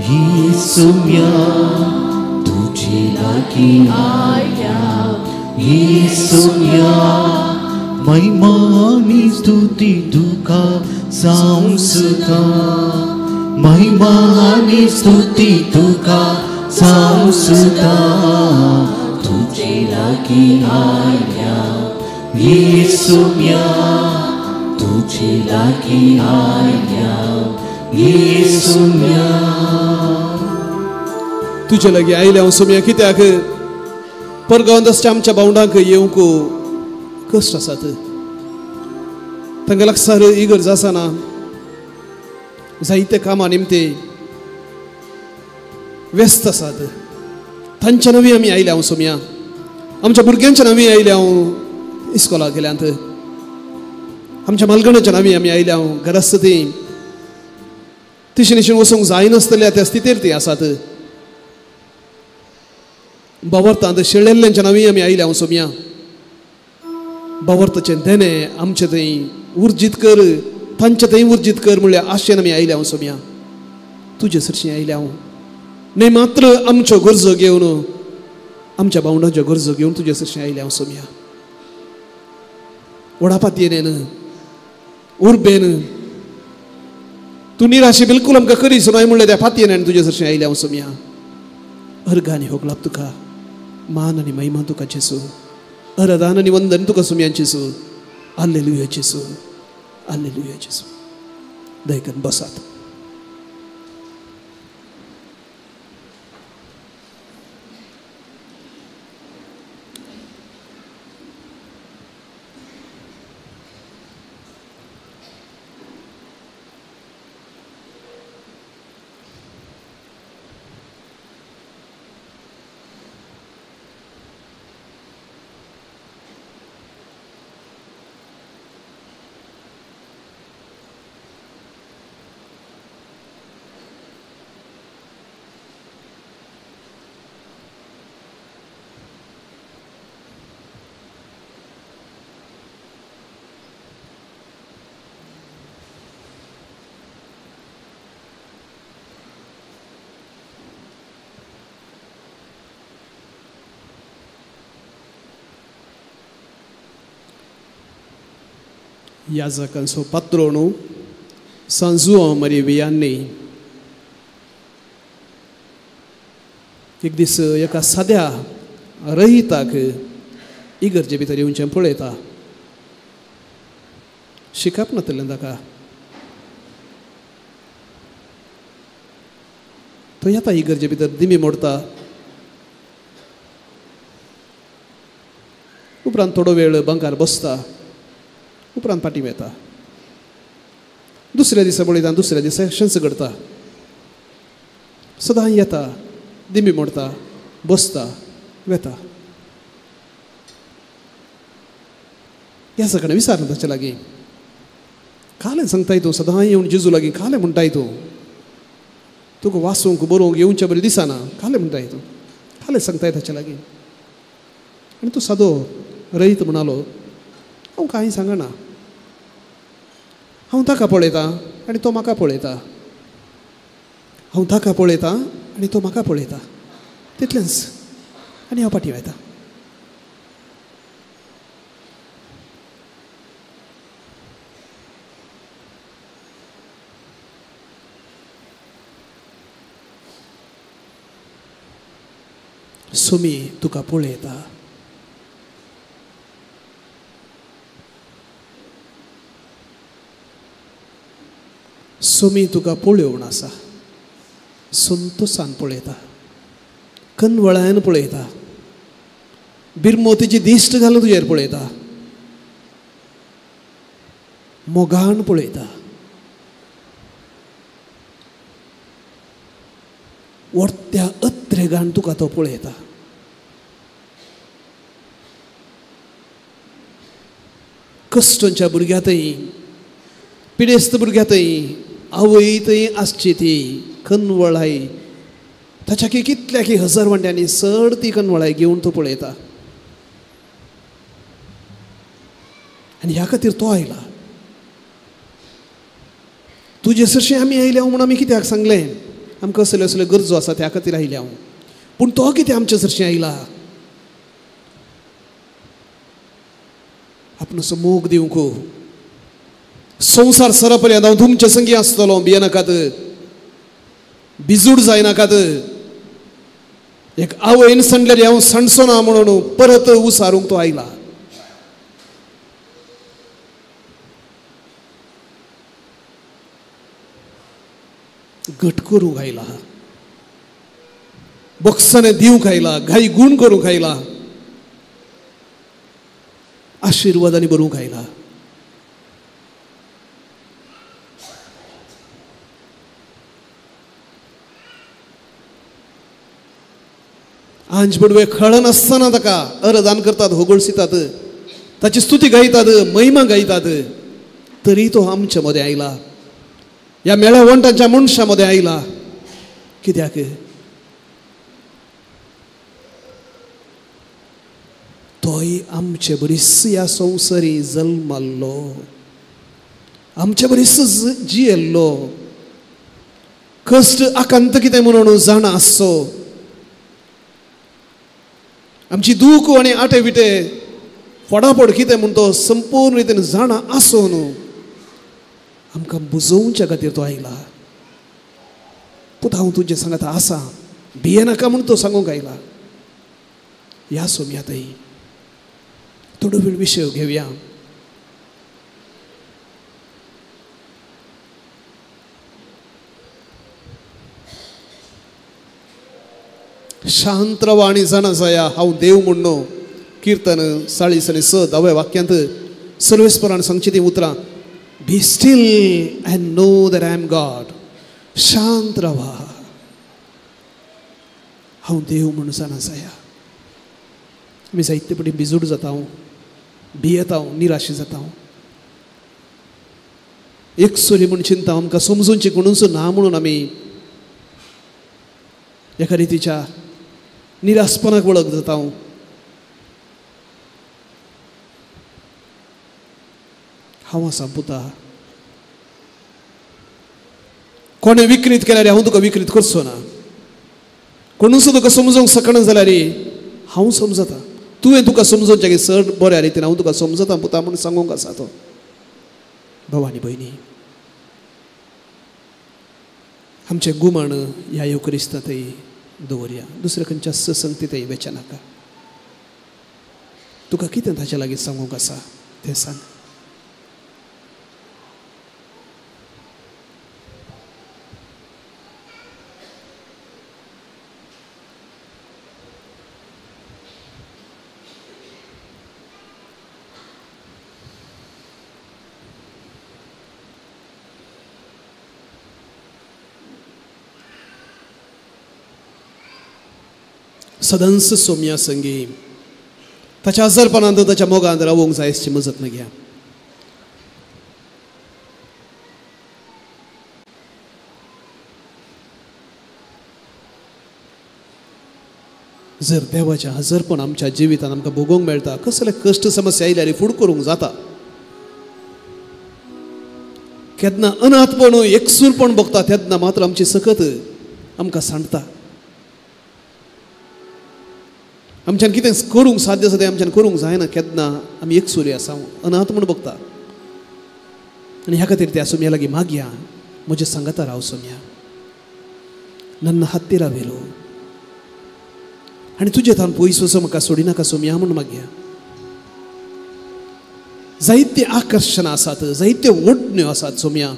Yesumya, तुझे लागी आया Yesumya, महिमा आणि स्तुती तुका जाऊं सुद्धा, महिमा आणि स्तुती तुका जाऊं सुद्धा. तुझे लागी आया Yesumya, तुझे लागी आया Yesumya. तुजे लागी आयले हांव सोमया. कित्याक परगांवदासच्या आमच्या भावंडांक येवंक कश्ट आसात. तांकां लागसार इगर्ज आसना. जायते कामां निमते व्यस्त आसात. तांच्या नवी आमी आयले हांव सोमया. आमच्या भुरग्यांच्या नवी आयले हांव इस्कॉलाक गेल्यांत. आमच्या मालगणाच्या नवी आमी आयले हांव घरास्ती तिशें वचूंक जायनासतल्या त्या स्थितीर ती आसात. भावार्थांत शेळिल्ल्यांच्या नवी आमी आयले हांव सोमया. भावार्थाचें देणें आमचें थंय उर्जीत कर, तांचे थंय उर्जीत कर म्हणल्यार आशेन आमी आयले हांव सोमया. तुजे सरशीं आयले हांव. न्हय मात्र आमच्यो गरजो घेवन, आमच्या भावंडांच्यो गरजो घेवन तुजे सरशीं आयले हांव सोमया. ओडापातयेन उर्बेन तूं निराशी बिलकुल आमकां करीच न्हय म्हणलें त्या फातयेन तुजे सरशीं आयले हांव सोमया. अर्गांनी होगलाप तुका, मान आनी महिमा तुका जेसू, अरदान आनी वंदन तुका सोमया जेसू. हालेलुया जेसू, हालेलुया जेसू. दय करून बसात. Yazakan so patrono Sanzuo Marivianney. एक दीस एका साद्या रहिताक इगर्जे भितर येवचें पळयता. शिकप नातलें ताका. तो येता इगर्जे भितर दिमी मोडता. उपरांत थोडो वेळ बंकार बसता. उपरांत पाटी येता. दुसऱ्या दिसा पळयता. दुसऱ्या दिसा शंस करता. सदां येता, दिमी मोडता, बसता, वेता. ह्या सगळें विचारना ताचे लागीं. कालें सांगताय तूं सदां येवन जेजू लागीं कालें म्हणटाय तूं. तुका वाचूंक बरोवंक येवचें बरें दिसना. कालें म्हणटाय तूं. कालें सांगताय ताचे लागीं. आनी तूं सादो रयत म्हणलो हांव कांय सांगना. हांव ताका पळयता आनी तो म्हाका पळयता. हांव ताका पळयता आनी तो म्हाका पळयता. तितलेंच. आनी हांव फाटीं वयता. सुमी तुका पळयता. सुमी तुका पळोवन आसा. संतोशान पळयता. कनवळ्यान पळयता. बिरमोतीची दिश्ट घालून तुजेर पळयता. मोगान पळयता. वर्त्या अत्रेगान तुका तो पळयता. कश्टांच्या भुरग्यांतय पिडेस्त भुरग्यांतय आवय थंय आसची ती कनवळाय ताच्या कितल्या की हजार वांट्यांनी चड ती कनवळाय घेवन तो पळयता. आनी ह्या खातीर तो आयला. तुजे सरशी आमी आयल्या म्हणून आमी कित्याक सांगलें आमकां असल्यो असल्यो गरजो आसा त्या खातीर आयल्या हांव. पूण तो कितें आमचे सरशी आयला. आपणसो मोग दिवंक संवसार सरा पर्यंत हांव तुमचे संगी आसतलो भियेनाकात. बिजूड जायनाकात. एक आवयन सांडलेली हांव सणसो ना म्हणून परत उसारूंक तो आयला. घट करूंक आयला. बक्षाने दिवंक आयला. घाई गूण करूंक आयला. आशिर्वादांनी भरूंक आयला. आंज पडवे कळनासतना ताका अरदान करतात, होगळसितात, ताची स्तुती गायतात, महिमा गायतात. तरी तो आमच्या मध्ये आयला. या मेळ्या वंटांच्या मनशा मध्ये आयला. कित्याक तोय आमचे बरीच या संवसारी जल्माल्लो. आमचे बरीच जियेल्लो. कष्ट आकांत कितें म्हणून जाणा आसो. आमची दूख आनी आटे विटे फोडाफोड कितें म्हूण तो संपूर्ण रितीन जाणा आसो न्हू आमकां बुजोवच्या खातीर तो आयला. पूण हांव तुजे सांगात आसा भियेनाका म्हूण तो सांगूंक आयला. ह्या सोमयातय थोडो वेळ विशय घेवया. शांत रावा आनी जाणा जाया हांव देव म्हणनो. कीर्तन 40 आनी 6 10व्या वाक्यांत सर्वेस्परान सांगची ती उतरां. Be still and know that I am God. शांत रावा हांव देव म्हणून जाणा जाया. आमी जायते पटी बिजूड जाता. भियेता, निराश जाता. एकसुरी म्हूण चिंता आमकां समजूंची कोणूच ना म्हणून आमी एका रितीच्या निराशपणाक वळख जाता. हांव आसा पुता. कोणें विकृत केल्यार हांव तुका विकृत करचो ना. कोणूच तुका समजूंक शकना जाल्यार हांव समजता. तुवें तुका समजोवचें की चड बऱ्या रितीन हांव तुका समजता पुता म्हणून सांगूंक आसा तो. भवानी भयणी आमचें गुमण ह्या युक्रिस्तांतय दवरया. दुसऱ्या खंयच्या संगतीतय वेचे नाका. तुका कितें ताचे लागीं सांगूंक आसा तें सांग. सदंस सोम्या संगी ताच्या आजारपणांत ताच्या मोगांत रावूंक जाय अशी मजत घ्या. जर देवाचें आजारपण आमच्या जिवितांत आमकां भोगूंक मेळटा, कसले कश्ट समस्या आयल्यार फूड करूंक जाता. केन्ना अनाथपण एकसूरपण भोगता तेन्ना मात्र आमची सकत आमकां सांडटा. आमच्यान कितें करूंक साध्य आसा तें आमच्यान करूंक जायना. केन्ना आमी एकसुरी आसा, अनाथ म्हूण बघता. आनी ह्या खातीर त्या सोम्या लागीं मागया, म्हज्या सांगाता राव सोम्या, ನನ್ನ ಹತ್ತಿರ ವೇಲು आणि तुझे थान पयस वचो म्हाका सोडिनाका सोम्या म्हूण मागया. जायते आकर्शणां आसात, जायत्यो ओडण्यो आसात सोम्या,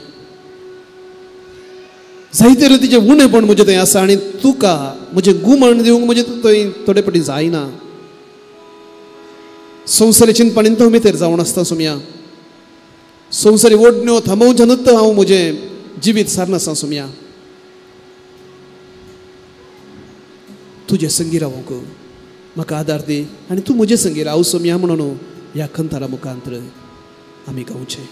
जायते रितीचे उणेपण म्हजे थंय आसा आनी तुका म्हजें गुमण दिवंक म्हजे थंय थोडे पटी जायना. संवसारी चिंतपाणीन तो भितर जावन आसता सोम्या. संवसारी ओडण्यो थांबोवच्यानूच हांव म्हजें जिवीत सारनासा सोम्या. तुजे संगी रावूंक म्हाका आदार दी आनी तूं म्हजे संगी राव सोम्या म्हणून ह्या खंतारा मुखांतर आमी गावचे.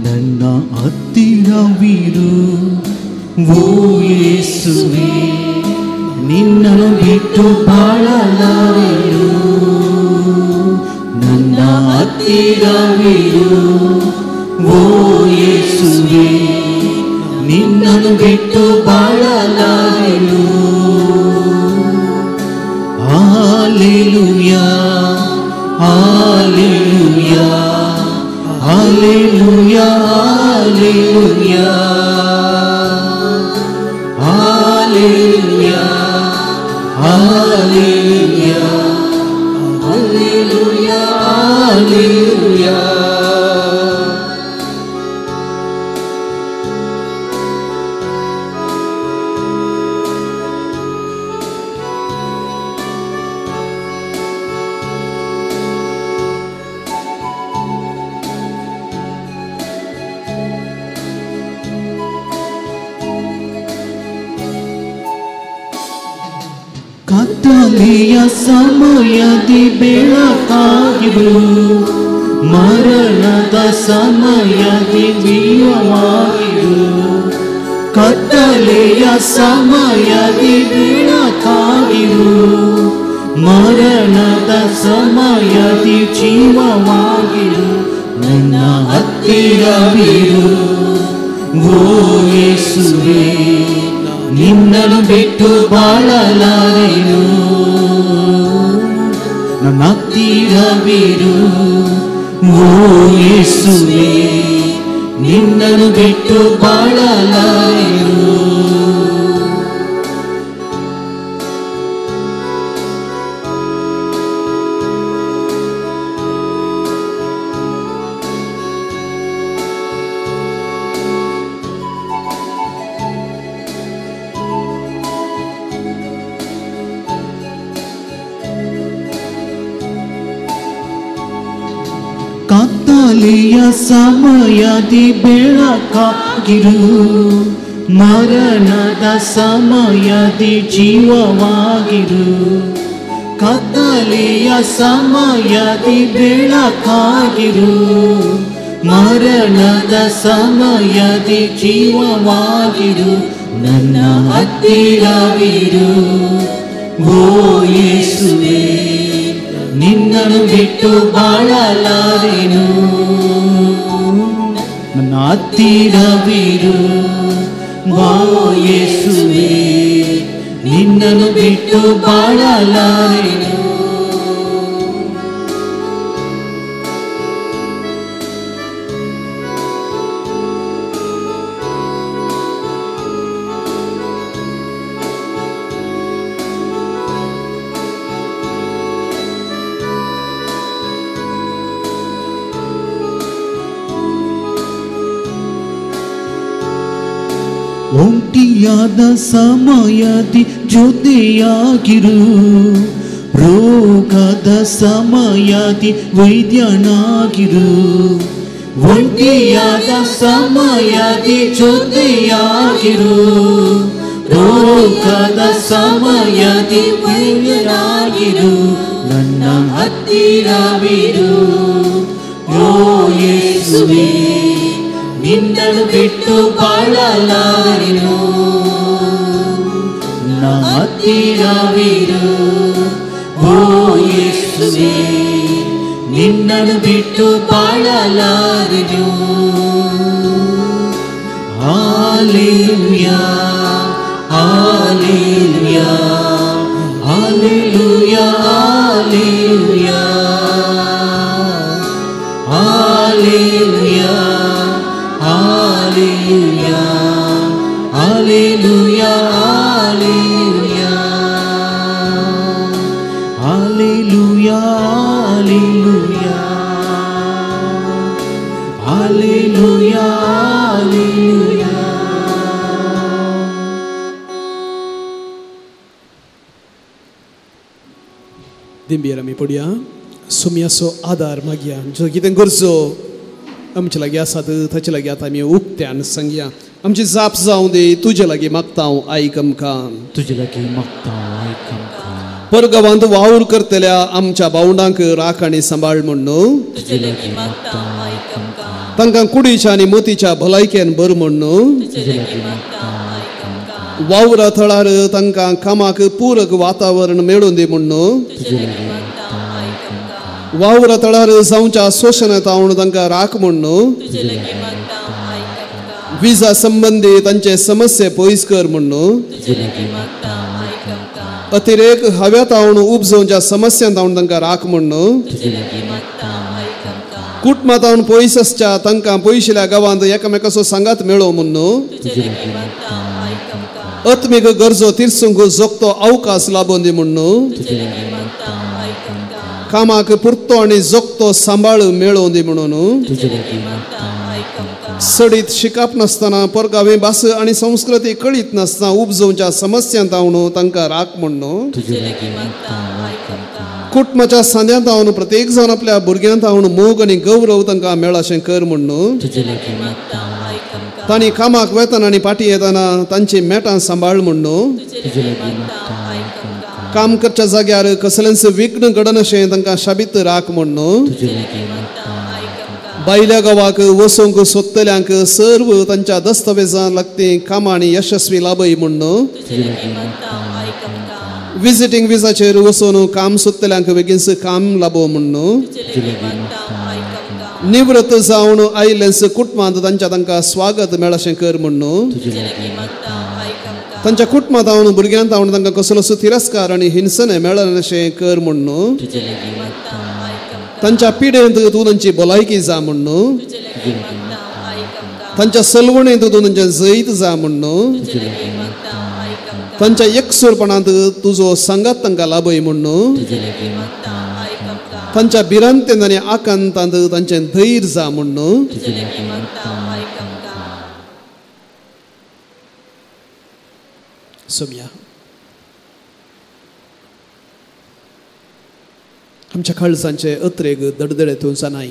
ನನ್ನ ಹತ್ತಿರವಿರು ಓ ಯೇಸುವೇ, ನಿನ್ನನ್ನು ಬಿಟ್ಟು ಬಾಳಲಾರೆನು. ನನ್ನ ಹತ್ತಿರವಿರು ಓ ಯೇಸುವೇ, ನಿನ್ನನ್ನು ಬಿಟ್ಟು ಬಾಳಲಾರೆನು. Hallelujah hallelujah Hallelujah, hallelujah, hallelujah, hallelujah, hallelujah, hallelujah. ಕತ್ತಲೆಯ ಸಮಯದಿ ಬೆಳಕಾಗಿರು, ಮರಣದ ಸಮಯದಿ ಜೀವವಾಗಿರು. ಕತ್ತಲೆಯ ಸಮಯದಿ ಬೆಳಕಾಗಿರು, ಮರಣದ ಸಮಯದಿ ಜೀವವಾಗಿರು. ನನ್ನ ಹತ್ತಿರವಿರು ಓ ಯೇಸುವೇ, ನಿನ್ನನ್ನು ಬಿಟ್ಟು ಬಾಳಲಾರೆನು. ನನ್ನ ಹತ್ತಿರವಿರು ಓ ಯೇಸುವೇ, ನಿನ್ನನ್ನು ಬಿಟ್ಟು ಬಾಳಲಾರೆನು. ಕತ್ತಲೆಯ ಸಮಯದಿ ಬೆಳಕಾಗಿರು, ಮರಣದ ಸಮಯದಿ ಜೀವವಾಗಿರು. ಕತ್ತಲೆಯ ಸಮಯದಿ ಬೆಳಕಾಗಿರು, ಮರಣದ ಸಮಯದಿ ಜೀವವಾಗಿರು. ನನ್ನ ಹತ್ತಿರವಿರು ಓ ಯೇಸುವೇ, ನಿನ್ನನ್ನು ಬಿಟ್ಟು ಬಾಳಲಾರೆನು ನನ್ನ ಹತ್ತಿರವಿರು ಬಾ ಯೇಸುವೇ ನಿನ್ನನ್ನು ಬಿಟ್ಟು ಬಾಳಲಾರೆನು ಒಂಟಿಯಾದ ಸಮಯದಿ ಜೊತೆಯಾಗಿರು ರೋಗದ ಸಮಯದಿ ವೈದ್ಯನಾಗಿರು ಒಂಟಿಯಾದ ಸಮಯದಿ ಜೊತೆಯಾಗಿರು ರೋಗದ ಸಮಯದಿ ವೈದ್ಯನಾಗಿರು ನನ್ನ ಹತ್ತಿರವಿರು ಓ ಯೇಸುವೇ ನಿನ್ನನ್ನು ಬಿಟ್ಟು ಬಾಳಲಾರೆನು ನನ್ನ ಹತ್ತಿರವಿರು ಓ ಯೇಸುವೇ ನಿನ್ನನ್ನು ಬಿಟ್ಟು ಬಾಳಲಾರೆನು hallelujah hallelujah hallelujah hallelujah Hallelujah, hallelujah, hallelujah, hallelujah, hallelujah, hallelujah, hallelujah. Dimbiera mi podia, sumiaso adar magia, jo kitan gorzo. आमच्या लागी आसात ताचे लागी आतां आमी उक्त्यान सांगया आमची जाप जावं दे तुजे लागी मागता हांव आयक आमकां तुजे लागी मागता हांव आयक आमकां परगांवांत वावर करतल्या आमच्या भावंडांक राख आनी सांबाळ म्हण तुजे लागी मागता हांव आयक आमकां तांकां कुडीच्या आनी मोतीच्या भलायकेन बर म्हण तुजे लागी मागता हांव आयक आमकां वावरा थळार तांकां कामाक पूरक वातावरण मेळोवन दी म्हण तुजे लागी मागता हांव आयक आमकां वावरा थळार जावच्या शोशणांतावन तांकां राख म्हण तुजे लागी मागता हांव आयक आमकां विजा संबंधी तांचे समस्या पयस कर म्हण तुजे लागी मागता हांव आयक आमकां अतिरेक हव्यातावन उपजोवच्या समस्यांतावन तांकां राख म्हण तुजे लागी मागता हांव आयक आमकां कुटुंबांतावन पयस आसच्या तांकां पयशिल्ल्या गांवांत एकामेकाचो सांगात मेळो म्हण तुजे लागी मागता हांव आयक आमकां आत्मीक गरजो तीर्सूंक जोगतो अवकाश लाबोवन दी म्हण तुजे लागी मागता हांव आयक आमकां कामाक पुरतो आनी जोगतो सांबाळ मेळोवन दी म्हणून तुजे लागी मागता हांव आयक आमकां सडीत शिकप नासतना परगांवी भास आनी संस्कृती कळीत नासतना उपजोवच्या समस्यांतावन तांकां राख म्हण तुजे लागी मागता हांव आयक आमकां कुटुंबाच्या सांद्यांतावन प्रत्येक जावन आपल्या भुरग्यांतावन मोग आनी गौरव तांकां मेळ अशें कर म्हण तुजे लागी मागता हांव आयक आमकां तांणी कामाक वेतन आनी पाटी येतना तांची मेटां सांबाळ म्हण तुजे लागी मागता हांव आयक आमकां काम करच्या जाग्यार कसलेंच विघ्न घडन अशें तांकां शाबीत राख म्हण तुजे लागी मागता हांव आयक आमकां भायल्या गांवाक वचूंक सोदतल्यांक सर्व तांच्या दस्तावेजां लागतीं कामां आनी यशस्वी लाभय म्हण तुजे लागी मागता हांव आयक आमकां विजिटींग विजाचेर वचून काम सोदतल्यांक बेगीनच काम लाभो म्हण तुजे लागी मागता हांव आयक आमकां निवृत्त जावन आयिल्लेंच कुटुंबांत तांकां स्वागत मेळ अशें कर म्हण तुजे लागी मागता हांव आयक आमकां तांच्या कुटुंबांतावन भुरग्यांतावन तांकां कसलोच तिरस्कार आनी हिंसने मेळना अशें कर म्हण तुजे लागी मागता हांव आयक आमकां तांच्या पिडेंत तूं तांची भलायकी जा म्हण तुजे लागी मागता हांव आयक आमकां तांच्या सलवणेंत तूं तांचें जैत जा म्हण तुजे लागी मागता हांव आयक आमकां तांच्या एकसुरपणांत तुजो सांगात तांकां लाभय म्हण तुजे लागी मागता हांव आयक आमकां तांच्या भिरांतेंत आनी आकांतांत तांचें धैर्य जा म्हण तुजे लागी मागता हांव आयक आमकां सोम्या आमच्या काळजांचे अत्रेक दडदडे तूं जानाय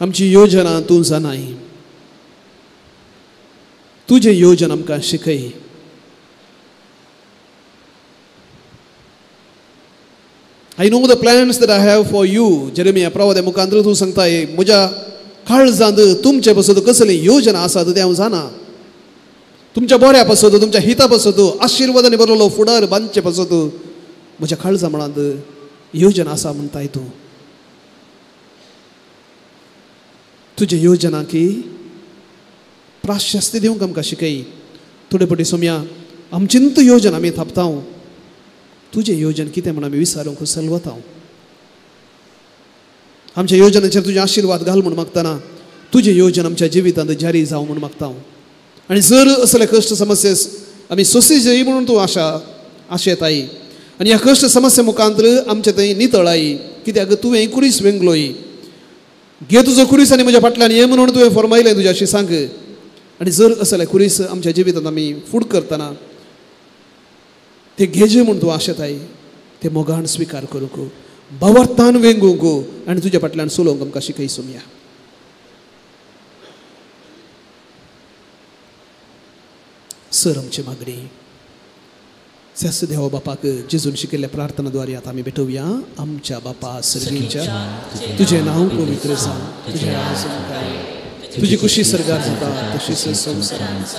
आमची योजना तूं जानाय तुजे योजना आमकां शिकय I know the plans that I have for you. Jeremiah प्रवादे मुखांतर तूं सांगताय म्हज्या काळजांत तुमचे पासत कसली योजना आसा ते हांव जाणा तुमच्या बऱ्या पासत तुमच्या हिता पासत आशिर्वादांनी बरलो फुडार बांदचे पासत म्हज्या काळजा मळांत योजना आसा म्हणटाय तूं तुजे योजना की प्राशस्त्य दिवंक आमकां शिकय थोडे फावटी सोम्या आमचींत योजना आमी थापता तुजे योजन कितें म्हण आमी विचारूंक सलवता आमच्या योजनेचेर तुजे आशिर्वाद घाल म्हूण मागतना तुजे योजन आमच्या जिवितांत जारी जावं म्हूण मागता आनी जर असले कश्ट समस्ये आमी सोंसी जय म्हणून तूं आशेताय आनी ह्या कश्ट समस्ये मुखांतर आमचे थंय नितळाय कित्याक तुवें कुरीस वेंगलोय घे तुजो कुरीस आनी म्हज्या फाटल्यान ये म्हणून तुवें फरमायलें तुज्या शिसांक आनी जर असले कुरीस आमच्या जिवितांत आमी फूड करतना ते घेजे म्हूण तूं आशेताय ते मोगान स्विकार करूंक भावार्थान वेंगूंक आनी तुज्या फाटल्यान सोलोवंक आमकां शिकय सोम्या सर आमची मागणी सेस देवा बापाक जेजून शिकयल्ल्या प्रार्थनाद्वारे आतां आमी भेटोवया आमच्या बापा सर्गीच्या तुजें नांव पवित्र जावं तुजें राज येवं तुजी कुशी सर्गार जाता तशीच संवसारांत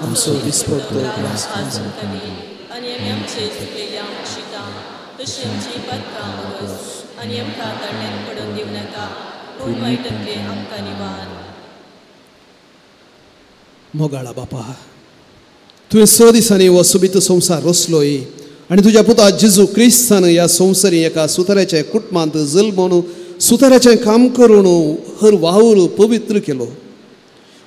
आमचो दिसपडतो ग्रास आनी आमी आमचे चुकलेल्या शिता तशी आमची बदकां मागोस आनी आमकां दंड्यान पडोवन दिवं नाका पूण वायटांतले आमकां निवार मोगाळा बापा तुवें स दिसांनी हो सुबीत संवसार रचलोय आनी तुज्या पुता जेजू क्रिस्तान ह्या संवसारी एका सुताराच्या कुटुंबांत जल्मोवन सुताराचें काम करून हर वावर पवित्र केलो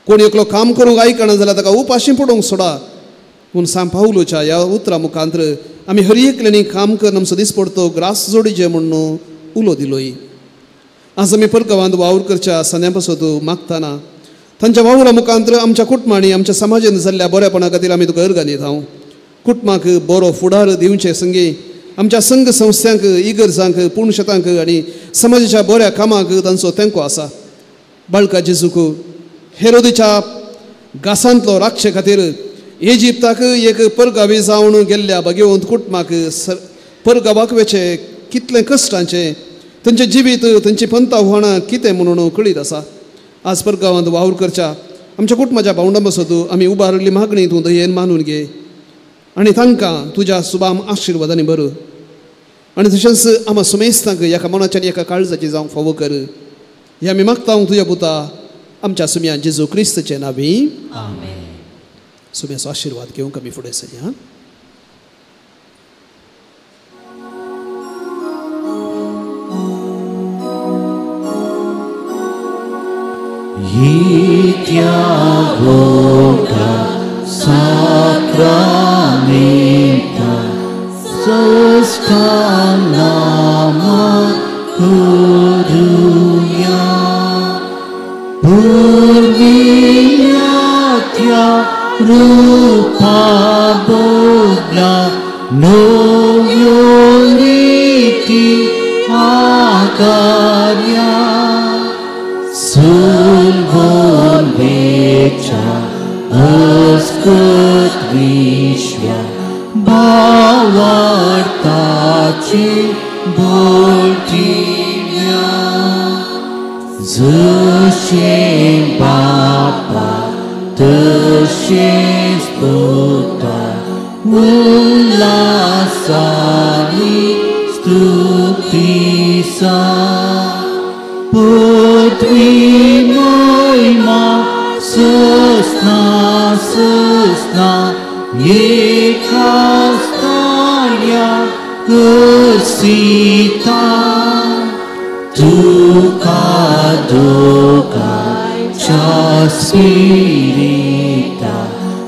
कोण एकलो काम करूंक आयकना जाल्यार ताका उपाशी पडोवंक सोडा पूण सांग पावलोच्या ह्या उतरा मुखांतर आमी हर एकल्यानी काम करन आमचो दीस पडतो ग्रास जोडीचे म्हणून उलो दिलोय आज आमी परगांवांत वावर करच्या सद्या पासून मागतना तांच्या वावरा मुखांतर आमच्या कुटुंबांनी आमच्या समाजान जाल्ल्या बऱ्यापणा खातीर आमी तुका अर्गांत हांव कुटुंबाक बरो फुडार दिवचे संगे आमच्या संघ संस्थांक इगर्जांक पुणशतांक आनी समाजाच्या बऱ्या कामाक तांचो तेंको आसा बाळका जेजूक हेरोदेच्या गासांतलो राक्षे खातीर इजिप्ताक एक परगावी जावन गेल्ल्या भगवंत कुटुंबाक परगावाक वेचे कितले कश्टांचे तांचें जिवीत तांची पंता व्हाणां कितें म्हणून कळीत आसा आज परगांवांत वावर करच्या आमच्या कुटुंबाच्या भावंडां बसत आमी उबारल्ली मागणी तूं दयेन मानून घे आनी तांकां तुज्या सुबाम आशिर्वादांनी भर आनी तशेंच आमा सुमेस्तांक एका मनाच्या आनी एका काळजाची जावंक फावो कर हे आमी मागता तुज्या पुता आमच्या सुम्या जेजू क्रिस्ताचे नांवी सुम्याचो आशिर्वाद घेवंक आमी फुडें सरया Sacramenta sostanama kuduya Purvinyatya rupa bodla no yoniti akarya Sulvon vecha अस्कृत विश्व भावार्थाची बोलटिव्या जशे बापा तशेच पुता उल्हासानी स्तुतीसा पृथ्वी महिमा Sosna, sosna, ekastalia kusita, duka duka, chaspirita,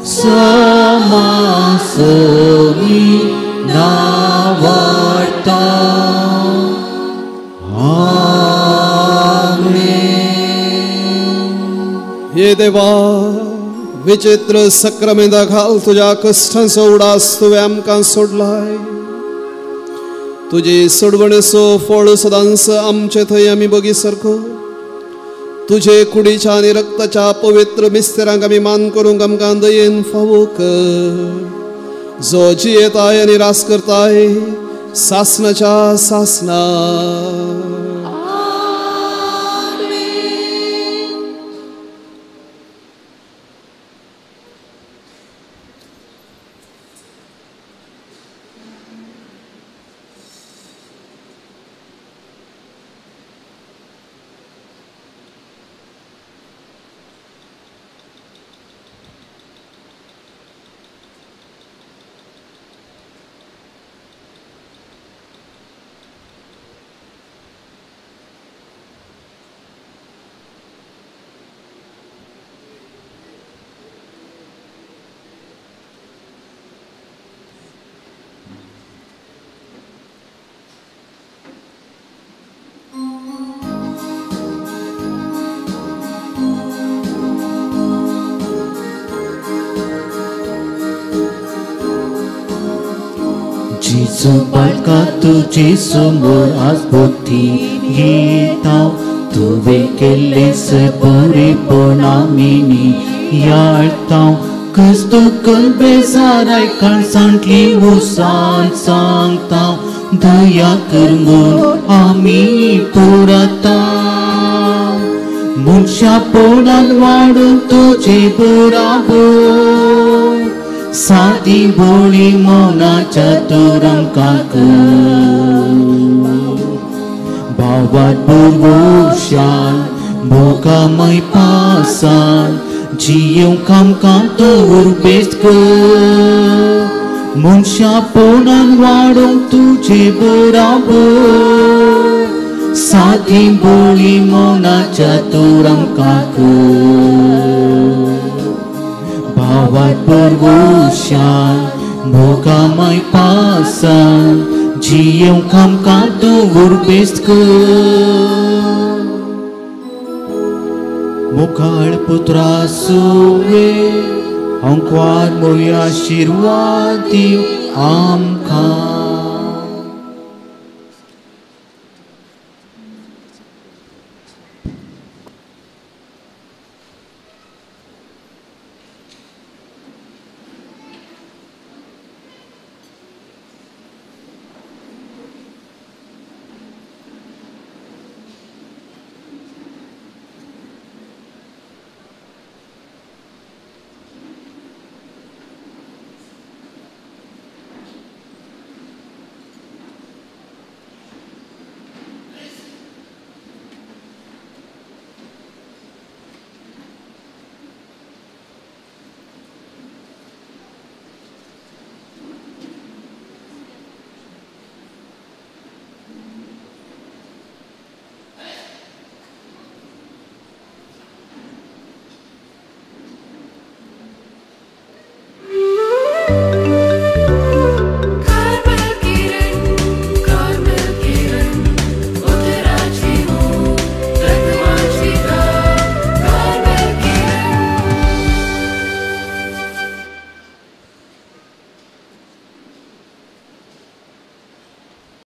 sama sami navarta. हे देवा विचित्र सक्रमेंदा घाल तुझ्या कष्टांचो उडास तुवें आमकां सोडलाय तुजी सोडवणेचो फळ सदांच आमचे थंय आमी बगी सारको तुजे कुडीच्या आनी रक्ताच्या पवित्र मिस्तेरांक आमी मान करूंक आमकां दयेन फावो कर जो जियेताय आनी रास करताय सासनाच्या सासना जिजू बाळका तुजे समोर आज बुद्धी घेता तुवें केल्लें बरेपण आमी याळता कस्तुकल बेजाराय काळजांतली उसान सांगता दया कर म्हूण आमी पोरता मनशा पोडान वाडून तुजे बराबर सादी बोळी मौनाच्या तर आमकां भावात बुरवशान मोगामय पासान जियोंक आमकां दवर बेस्ट कर मनशा पोडान वाडोवंक तुजे बराबर सादी बोळी मौनाच्या तर आमकां भावात परवशान मोगामय पासान जियोंक आमकां दवर बेस्ट कर मुखार पुत्रा सुवे अंकवार मोया आशीर्वाद दिव आमकां